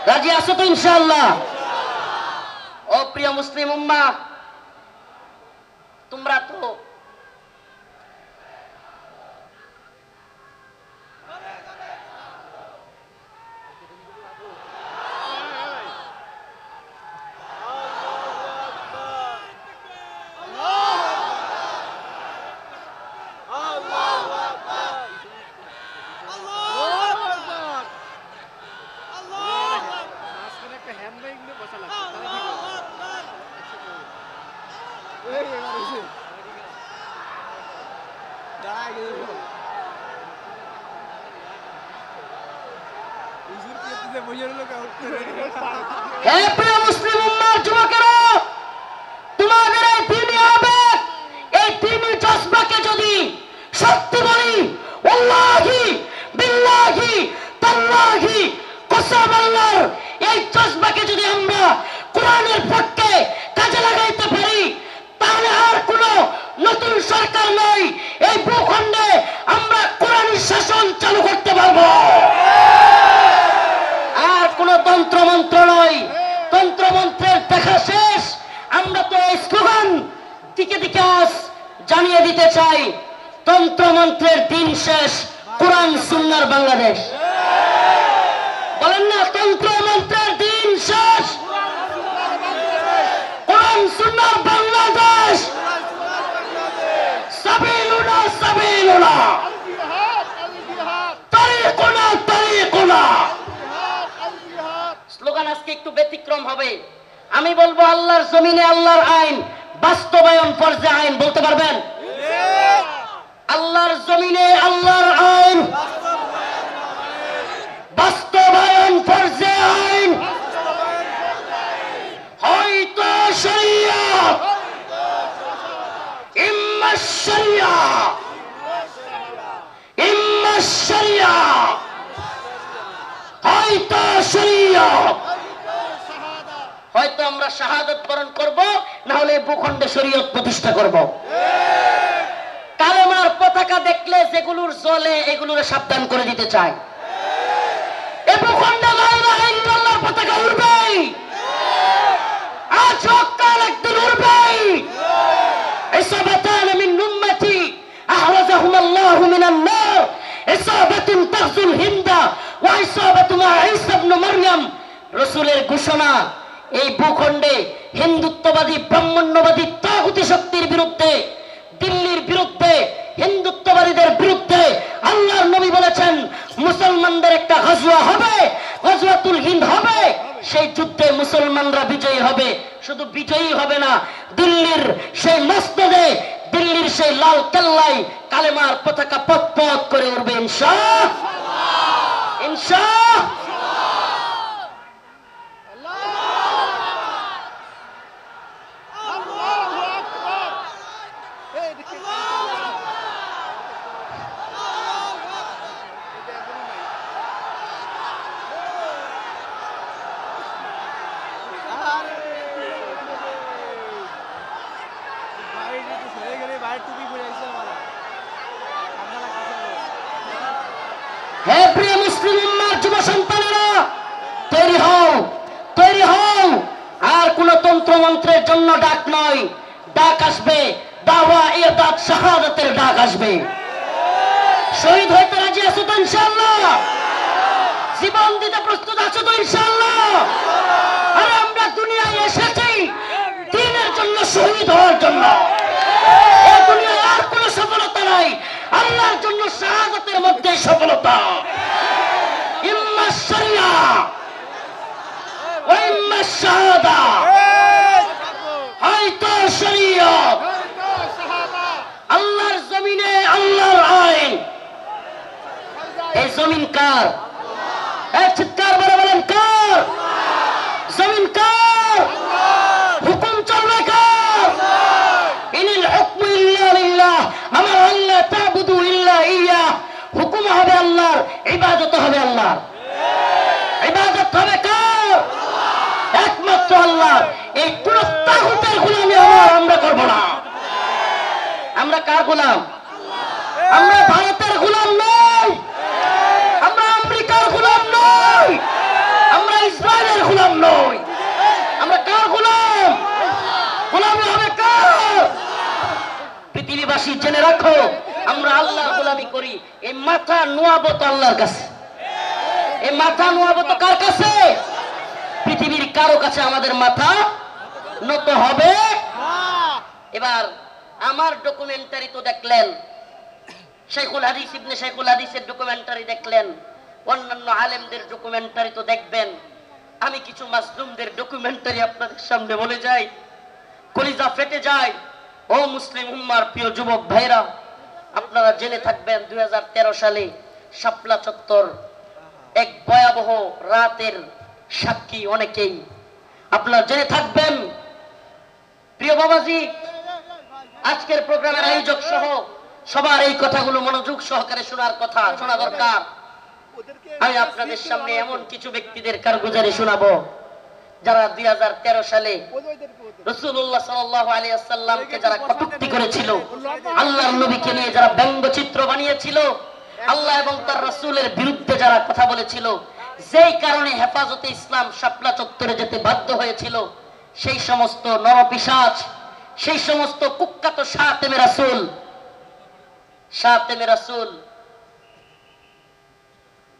রাজি আছো তো ইনশাআল্লাহ? ও প্রিয় মুসলিম উম্মাহ, তোমরা তো হে প্রিয় মুসলিম উম্মার যুবকেরা, তোমাদের এই দ্বীনি আবেগ, এই দ্বীনি জজবাকে যদি সত্যি বলি, ওয়াল্লাহি বিল্লাহি তাল্লাহি কসম আল্লাহর, এই জজবাকে যদি আমরা কোরআনের পক্ষে কাজে লাগাইতে পারি, তাহলে আর কোনো নতুন সরকার নয়, এই ভূখণ্ডে আমরা কোরআনী শাসন চালু করতে পারবো। আর কোন তন্ত্রমন্ত্র নয়। তন্ত্রমন্ত্রের দেখা শেষ। আমরা তো এই স্লোগান দিকে দিকে আজ জানিয়ে দিতে চাই, তন্ত্রমন্ত্রের দিন শেষ, কোরআন সুন্নাহর বাংলাদেশ। বলেন না, তন্ত্রমন্ত্রের দিন শেষ, কোরআন সুন্নাহর বাংলাদেশ। বয়ান আজকে একটু ব্যতিক্রম হবে। আমি বলবো আল্লাহর জমিনে আল্লাহর আইন বাস্তবায়ন ফরজে আইন, বলতে পারবেন? আল্লাহর জমিনে আল্লাহর আইন বাস্তবায়ন ফরজে আইন। হয়তো শরিয়াত ইম্মা শরিয়াত ইম্মা শরিয়াত, হয়তো শরিয়াত, হয়তো আমরা শাহাদাত বরণ করব, না হলে ভূখণ্ডে শরীয়ত প্রতিষ্ঠা করব। কালেমার পতাকা দেখলে যেগুলোর জ্বলে এগুলোর সাবধান করে দিতে চায়। এ ভূখণ্ডে লা ইলাহা ইল্লাল্লাহর পতাকা উড়বেই, আজ হোক কাল একদিন উড়বেই। ইসাবাতান মিন উম্মতি আহরাজাহুম আল্লাহু মিনান নার, ইসাবাতুন তাগজুল হিন্দা ওয়া ইসাবাতু মা ঈসা ইবনে মারইয়াম। রাসূলের ঘোষণা, এই ভূখণ্ডে হিন্দুত্ববাদী ব্রাহ্মণ্যবাদী তাগুতি শক্তির বিরুদ্ধে, দিল্লির বিরুদ্ধে, হিন্দুত্ববাদীদের বিরুদ্ধে আল্লাহর নবী বলেছেন মুসলমানদের একটা গজওয়া হবে, গজওয়াতুল হিন্দ হবে। সেই যুদ্ধে মুসলমানরা বিজয়ী হবে। শুধু বিজয়ী হবে না, দিল্লির সেই মসনদে, দিল্লির সেই লাল কেল্লায় কালেমার পতাকা পথ পথ করে উঠবে ইনশাআল্লাহ, ইনশাআল্লাহ। হে প্রিয় মুসলিম উম্মার যুব সন্তানেরা, তৈরি হও, তৈরি হও। আর কোন তন্ত্র মন্ত্রের জন্য ডাক নয়, ডাক আসবে দাওয়া ইরদাদ শাহাদাতের ডাক আসবে। শহীদ হইতে রাজি আছো তো ইনশাআল্লাহ? জীবন দিতে প্রস্তুত আছো তো ইনশাআল্লাহ? আর আমরা দুনিয়ায় এসেছি দ্বীনের জন্য, শহীদ হওয়ার জন্য। এই দুনিয়ায় আর কোন সফলতা নাই, আল্লাহর জন্য শাহাদাতের মধ্যে সফলতা। ইম্মা শরিয়া ওয়া ইম্মা শাহাদা, হয়তো শরিয়ত। আল্লাহর জমিনে আল্লাহর আইন। এই জমিন কার? এক চিৎকার করে বলেন কার? জমিন কার? হুকুম চলবে কার? ইনিল হুকমু ইল্লা লিল্লাহ, আমার আল্লাহ তা'বুদু ইল্লা ইয়্যাহ। হুকুম হবে আল্লাহর, ইবাদত হবে আল্লাহর। ইবাদত হবে কার? একমাত্র আল্লাহর। এই কোন তাগুতের গোলামি আমরা করব না। আমরা কার গোলাম? আমরা ভারতের গোলাম নই, আমরা আমেরিকার গোলাম নই, আমরা ইসরায়েলের গোলাম নই। আমরা কার গোলাম? গোলামি হবে কার? পৃথিবীবাসী জেনে রাখো, আমরা আল্লাহর গোলামি করি। এই মাথা নোয়াবো তো আল্লাহর কাছে। এই মাথা নোয়াবো তো কার কাছে? পৃথিবীর কারো কাছে আমাদের মাথা নত হবে। এবার আমার ডকুমেন্টারি তো দেখলেন, শেখুল হাদিস ইবনে শেখুল হাদিসের ডকুমেন্টারি দেখলেন, অন্যান্য আলেমদের ডকুমেন্টারি তো দেখবেন। আমি কিছু মাসলুমদের ডকুমেন্টারি আপনাদের সামনে বলে যাই, কলিজা ফেটে যায়। ও মুসলিম উম্মার প্রিয় যুবক ভাইরা, আপনারা জেনে থাকবেন 2013 সালে শাপলা চত্বর এক ভয়াবহ রাতের সাক্ষী অনেকেই। আপনারা জেনে থাকবেন। প্রিয় বাবাজি, আজকের প্রোগ্রামের আয়োজক সহ সবার এই কথাগুলো মনোযোগ সহকারে শোনার কথা, শোনা দরকার। আমি আপনাদের সামনে এমন কিছু ব্যক্তিদের কারগুজারি শোনাবো যারা 2013 সালে রাসূলুল্লাহ সাল্লাল্লাহু আলাইহি ওয়াসাল্লামকে যারা কটূক্তি করেছিল, আল্লাহর নবীকে নিয়ে যারা ব্যঙ্গচিত্র বানিয়েছিল, আল্লাহ এবং তার রাসূলের বিরুদ্ধে যারা কথা বলেছিল, যেই কারণে হেফাজতে ইসলাম শাপলা চত্বরে যেতে বাধ্য হয়েছিল, সেই সমস্ত নরপিশাচ, সেই সমস্ত কুখ্যাত শাতেমে রাসূল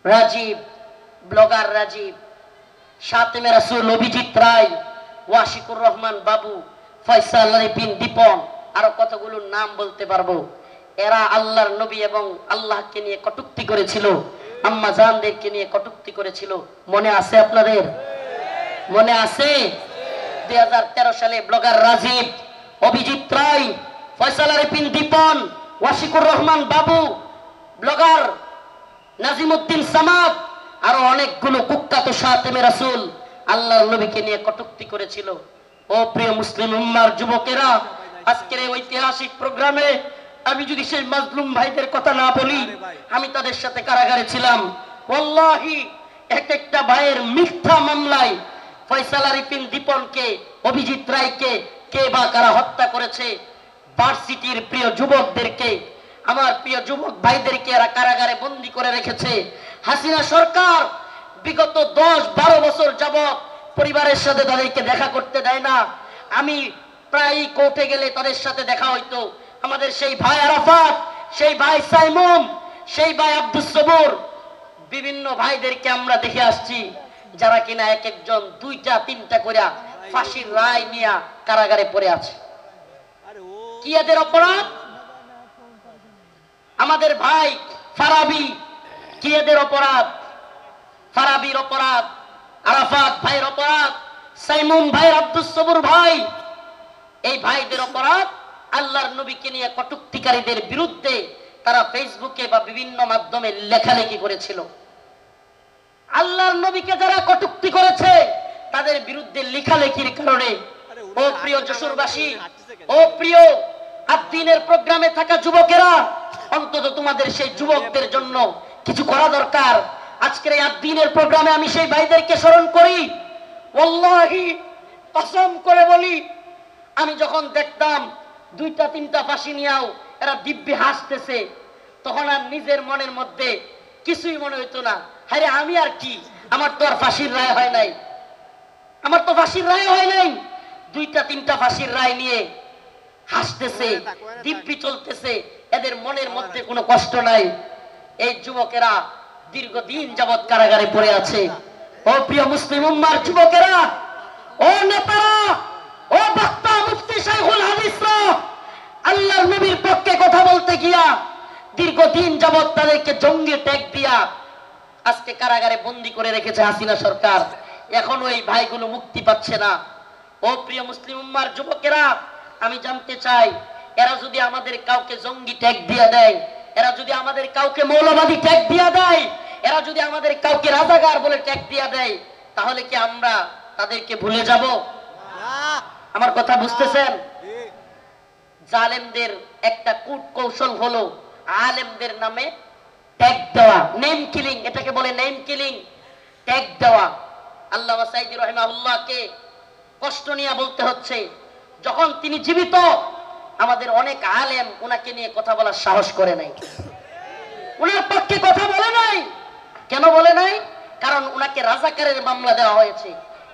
রাজীব, ব্লগার রাজীব, শাতেমে রাসূল অভিজিৎ রায়, ওয়াশিকুর রহমান বাবু, ফয়সাল বিন দীপন, আরো কতগুলোর নাম বলতে পারবো। এরা আল্লাহর নবী এবং আল্লাহকে নিয়ে কটূক্তি করেছিল, আম্মা জানদেরকে নিয়ে কটূক্তি করেছিল। মনে আছে আপনাদের? মনে আছে 2013 সালে ব্লগার রাজীব, অভিজিৎ রায়, ফয়সাল আরিফিন দীপন, ওয়াশিকুর রহমান বাবু, ব্লগার নাজিমউদ্দিন সামাদ, আরো অনেকগুলো কুখ্যাত সাতেমে রাসূল আল্লাহর নবীকে নিয়ে কটূক্তি করেছিল। ও প্রিয় মুসলিম উম্মার যুবকেরা, আজকের এই ঐতিহাসিক প্রোগ্রামে আমি যদি সেই মাজলুম ভাইদের কথা না বলি, আমি তাদের সাথে কারাগারে ছিলাম। ওয়াল্লাহি এক একটা ভাইয়ের মিথ্যা মামলায় ফয়সাল আরিফিন দীপনকে, অভিজিৎ রায়কে কে বা কারা হত্যা করেছে, ভার্সিটির প্রিয় যুবকদেরকে, আমার প্রিয় যুবক ভাইদেরকে এরা কারাগারে বন্দী করে রেখেছে। হাসিনা সরকার বিগত 10-12 বছর যাবত পরিবারের সাথে তাদেরকে দেখা করতে দেয় না। আমি প্রায় কোর্টে গেলে তাদের সাথে দেখা হইতো। আমাদের সেই ভাই আরাফাত, সেই ভাই সাইমুম, সেই ভাই আব্দুস সবুর, বিভিন্ন ভাইদেরকে আমরা দেখে আসছি যারা কিনা এক একজন 2টা-3টা করে ফাঁসির রায় নিয়ে কারাগারে পড়ে আছে। কি এদের অপরাধ? আমাদের ভাই ফারাবি, কি এদের অপরাধ? ফারাবির অপরাধ, আরাফাত ভাইয়ের অপরাধ, সাইমুম ভাইয়ের, আব্দুস সবুর ভাই, এই ভাইদের অপরাধ আল্লাহর নবীকে নিয়ে কটূক্তিকারীদের বিরুদ্ধে তারা ফেসবুকে বা বিভিন্ন মাধ্যমে লেখালেখি করেছিল। আল্লাহর নবীকে যারা কটূক্তি করেছে তাদের বিরুদ্ধে লেখালেখির কারণে, ও প্রিয় যশোরবাসী, ও প্রিয় আদ্দিনের প্রোগ্রামে থাকা যুবকেরা, অন্তত তোমাদের সেই যুবকদের জন্য কিছু করা দরকার। আজকের এই আদ্দিনের প্রোগ্রামে আমি সেই ভাইদেরকে স্মরণ করি। ওয়াল্লাহি কসম করে বলি, আমি যখন দেখতাম 2টা-3টা ফাঁসি নিয়েও এরা দিব্যি হাসতেছে, তখন আর নিজের মনের মধ্যে কিছুই মনে হইতো না। আরে আমি আর কি, আমার তো আর ফাঁসির রায় হয় নাই, আমার তো ফাঁসির রায় হয় নাই। 2টা-3টা ফাঁসির রায় নিয়ে হাসতেছে, দিব্যি চলতেছে, এদের মনের মধ্যে কোনো কষ্ট নাই। এই যুবকেরা দীর্ঘদিন যাবৎ কারাগারে পড়ে আছে। ও প্রিয় মুসলিম উম্মার যুবকেরা, ও নেতারা, ও বক্তা মুফতি শাইখুল হাদিসরা, আল্লাহর নবীর পক্ষে কথা বলতে গিয়া দীর্ঘদিন যাবৎ তাদেরকে জঙ্গি ট্যাগ দিয়া আজকে কারাগারে বন্দী করে রেখেছে হাসিনা সরকার। এখনো এই ভাইগুলো মুক্তি পাচ্ছে না। ও প্রিয় মুসলিম উম্মার যুবকেরা, আমি জানতে চাই, এরা যদি আমাদের কাউকে জঙ্গি ট্যাগ দিয়া দেয়, এরা যদি আমাদের কাউকে মৌলবাদী ট্যাগ দিয়া দেয়, এরা যদি আমাদের কাউকে রাজাকার বলে ট্যাগ দিয়া দেয়, তাহলে কি আমরা তাদেরকে ভুলে যাব? আমার কথা বুঝতেছেন? জালেমদের একটা কূট কৌশল হলো আলেমদের নামে ট্যাগ দেওয়া, নেম কিলিং, এটাকে বলে নেম কিলিং, ট্যাগ দেওয়া। আল্লামা সাঈদী রাহিমাহুল্লাহকে কষ্ট নিয়ে বলতে হচ্ছে, যখন তিনি জীবিত আমাদের অনেক আলেম ওনাকে নিয়ে কথা বলার সাহস করে নাই, ওনার পক্ষে কথা বলে নাই। কেন বলে নাই? কারণ ওনাকে রাজাকারের মামলা দেওয়া হয়েছে।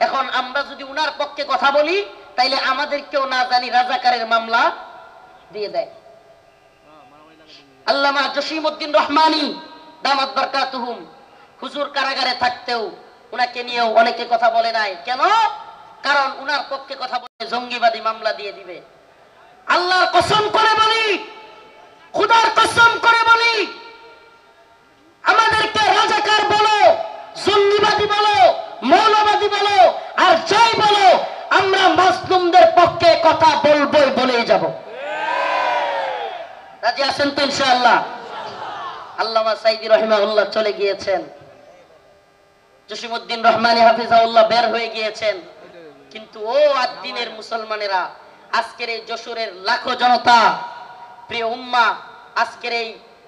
এখন আমরা যদি ওনার পক্ষে কথা বলি, তাইলে আমাদেরকেও না জানি রাজাকারের মামলা দিয়ে দেয়। আল্লামা জসিমউদ্দিন রহমানী দামাত বারকাতুহুম, হুজুর কারাগারে থাকতেও ওনাকে নিয়েও অনেকে কথা বলে নাই। কেন? কারণ ওনার পক্ষে কথা বলে জঙ্গিবাদী মামলা দিয়ে দিবে। আল্লাহর কসম করে বলি, খুদার কসম করে বলি, আমাদেরকে রাজাকার বলো, জঙ্গিবাদী বলো, মৌলবাদী বলো, আর যাই বলো, আমরা মাজলুমদের পক্ষে কথা বলবোই, বলেই যাব। রাজি আছেন তো ইনশাআল্লাহ? আল্লামা সাঈদী রাহিমাহুল্লাহ চলে গিয়েছেন, জসিমউদ্দিন রহমানী হাফিজাহুল্লাহ বের হয়ে গিয়েছেন, কিন্তু ও আদ্দিনের মুসলমানেরা, আজকের এই যশোরের লাখো জনতা, প্রিয় উম্মা, আজকের এই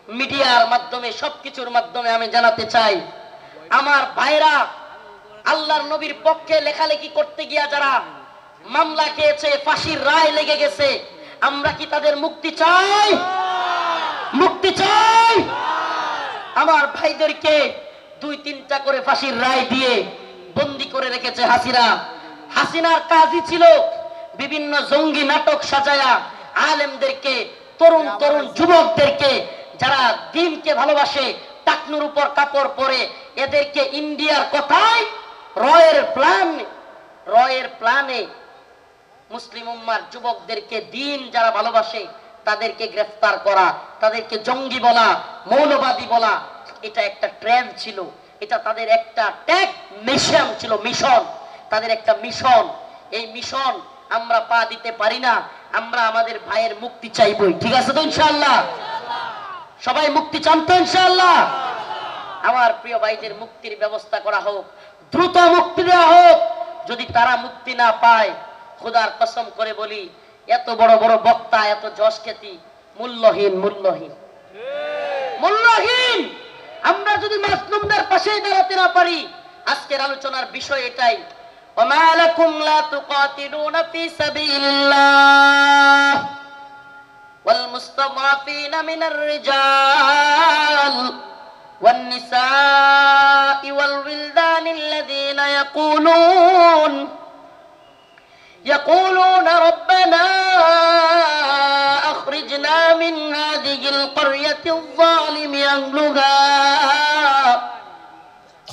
মিডিয়ার মাধ্যমে, সবকিছুর মাধ্যমে আমি জানাতে চাই, আমার ভাইরা আল্লাহর নবীর পক্ষে লেখালেখি করতে গিয়া যারা মামলা খেয়েছে, ফাঁসির রায় লেগে গেছে, আমরা কি তাদের মুক্তি চাই? মুক্তি চাই। আমার ভাইদেরকে 2-3টা করে ফাঁসির রায় দিয়ে বন্দী করে রেখেছে হাসিনা। হাসিনার কাজই ছিল বিভিন্ন জঙ্গি নাটক সাজায়া আলেমদেরকে, তরুণ তরুণ যুবকদেরকে যারা দ্বীনকে ভালোবাসে, টাকনুর উপর কাপড় পরে, এদেরকে ইন্ডিয়ার কথায় রয়ের প্ল্যানে মুসলিম উম্মার যুবকদেরকে, দ্বীন যারা ভালোবাসে তাদেরকে গ্রেফতার করা, তাদেরকে জঙ্গি বলা, মৌলবাদী বলা, এটা একটা ট্রেন্ড ছিল, এটা তাদের একটা ট্যাগ মিশন ছিল, মিশন। তাদের একটা মিশন, এই মিশন আমরা পা দিতে পারি না, আমরা আমাদের ভাইয়ের মুক্তি চাইবই। ঠিক আছে তো ইনশাআল্লাহ? সবাই মুক্তি চান তো ইনশাআল্লাহ? আমার প্রিয় ভাইদের মুক্তির ব্যবস্থা করা হোক, দ্রুত মুক্তি দেওয়া হোক। যদি তারা মুক্তি না পায়, খোদার কসম করে বলি, এত বড় বড় বক্তা, এত যশ খ্যাতি মূল্যহীন, মূল্যহীন, মূল্যহীন। আমরা যদি মাজলুমদের পাশে দাঁড়াতে না পারি, আজকের আলোচনার বিষয় এটাই। ওমা লাকুম লা তুকাতিলুনা ফি সাবিলিল্লাহ ওয়াল মুস্তাদাফিনা মিনার রিজাল ওয়ান নিসাই ওয়াল উইলদানিল্লাযীনা ইয়াকুলুনা রব্বানা আখরিজনা মিন হাযিহিল ক্বরয়াতিল যালিমি আহলুহা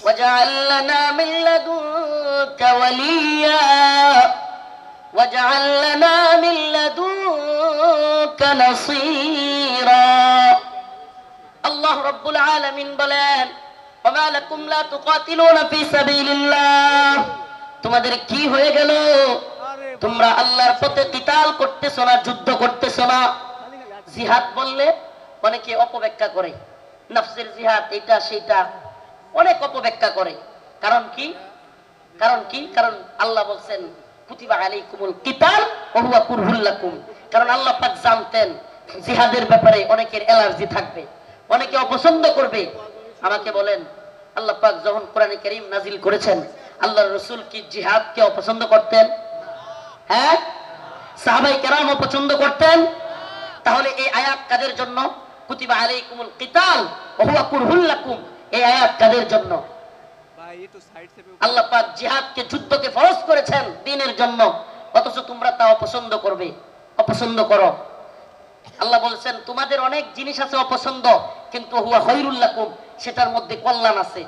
واجعل لنا من لدنك وليا واجعل لنا من لدنك نصيرا الله رب العالمين বলেন وما لكم لا تقاتلون في سبيل الله তোমাদের কি হয়ে গেল? তোমরা আল্লাহর পথে কিতাল করতেছো না, যুদ্ধ করতেছো না। জিহাদ বললে অনেকে অপব্যাখ্যা করে, নফসের জিহাদ, এটা সেটা অনেক অপব্যাখ্যা করে। কারণ কি? কারণ আল্লাহ বলছেন কুতিবা আলাইকুমুল কিতাল ওয়া হুয়া কুরহুল লাকুম। কারণ আল্লাহ পাক জানতেন জিহাদের ব্যাপারে অনেকের অ্যালার্জি থাকবে, অনেকে অপছন্দ করবে। আমাকে বলেন, আল্লাহ পাক যখন কোরআনে কারীম নাজিল করেছেন, আল্লাহর রাসূল কি জিহাদকে অপছন্দ করতেন? হ্যাঁ, সাহাবায়ে কেরাম অপছন্দ করতেন। তাহলে এই আয়াত কাদের জন্য? কুতিবা আলাইকুমুল কিতাল ওয়া হুয়া কুরহুল লাকুম, এই আয়াত কাদের জন্য? আল্লাহ পাক জিহাদকে, যুদ্ধকে ফরজ করেছেন দ্বীনের জন্য, অথচ তোমরা তা অপছন্দ করবে, অপছন্দ করো। আল্লাহ বলছেন তোমাদের অনেক জিনিস আছে অপছন্দ, কিন্তু হুয়া খায়রুল লাকুম, সেটার মধ্যে কল্যাণ আছে।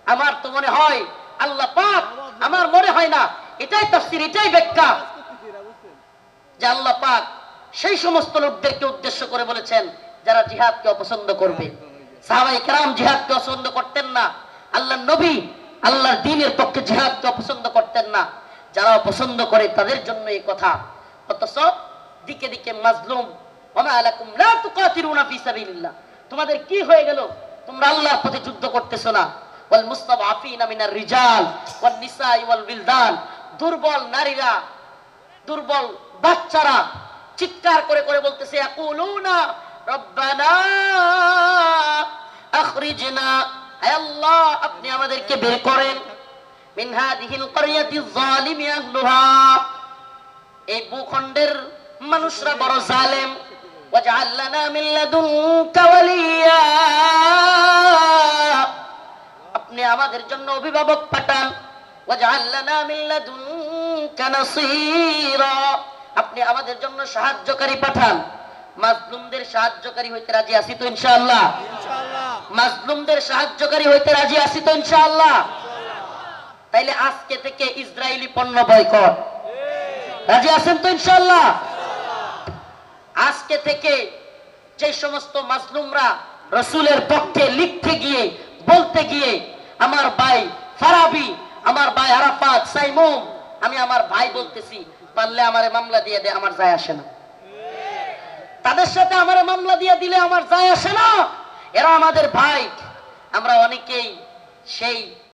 আমার তো মনে হয়, আল্লাহ পাক, আমার মনে হয় না, এটাই তাফসীর, এটাই ব্যাখ্যা, যে আল্লাহ পাক সেই সমস্ত লোকদেরকে উদ্দেশ্য করে বলেছেন যারা জিহাদকে অপছন্দ করবে। সাহাবায়ে কেরাম জিহাদকে পছন্দ করতেন না, আল্লাহর নবী আল্লাহর দ্বীনের পক্ষে জিহাদকে অপছন্দ করতেন না। যারা অপছন্দ করে তাদের জন্য এই কথা। অথচ দিকে দিকে মাজলুম, ওমা লাকুম লা তুকাতিলুনা ফি সাবিলিল্লাহ, তোমাদের কি হয়ে গেল? তোমরা আল্লাহর পথে যুদ্ধ করতেছো না। ওয়াল মুস্তাদাফিনা মিনার রিজাল ওয়ান নিসাই ওয়াল উইলদান, দুর্বল নারীরা, দুর্বল বাচ্চারা চিৎকার করে করে বলতেছে ইয়াকুলুনা রব্বানা আখরিজনা, হে আল্লাহ আপনি আমাদেরকে বের করেন, মিন হাযিহিল ক্বরয়াতিজ যালিমি আহলুহা, এই ভূখণ্ডের মানুষরা বড় জালেম, ওয়াজআল লানা মিন লাদুনকা ওয়ালিয়া, আপনি আমাদের জন্য অভিভাবক পাঠান, ওয়াজআল লানা মিন লাদুনকা নাসীরা, আপনি আমাদের জন্য সাহায্যকারী পাঠান। মাজলুমদের সাহায্যকারী হইতে রাজি আছি তো ইনশাআল্লাহ? মাজলুমদের সাহায্যকারী হইতে রাজি আছি তো ইনশাআল্লাহ? তাইলে আজকে থেকে ইসরায়েলি পণ্য বয়কট, রাজি আছেন তো ইনশাআল্লাহ? আজকে থেকে যে সমস্ত মাজলুমরা রাসূলের পক্ষে লিখতে গিয়ে, বলতে গিয়ে, আমার ভাই ফারাবি, আমার ভাই আরাফাত, সাইমুম, আমি আমার ভাই বলতেছি, পারলে আমারে মামলা দিয়ে দে, আমার যায় আসে না। তাদের সাথে আমারে মামলা দিয়ে দিলে আমার যায় আসে না, এরা আমাদের ভাই। আমরা অনেকেই সেই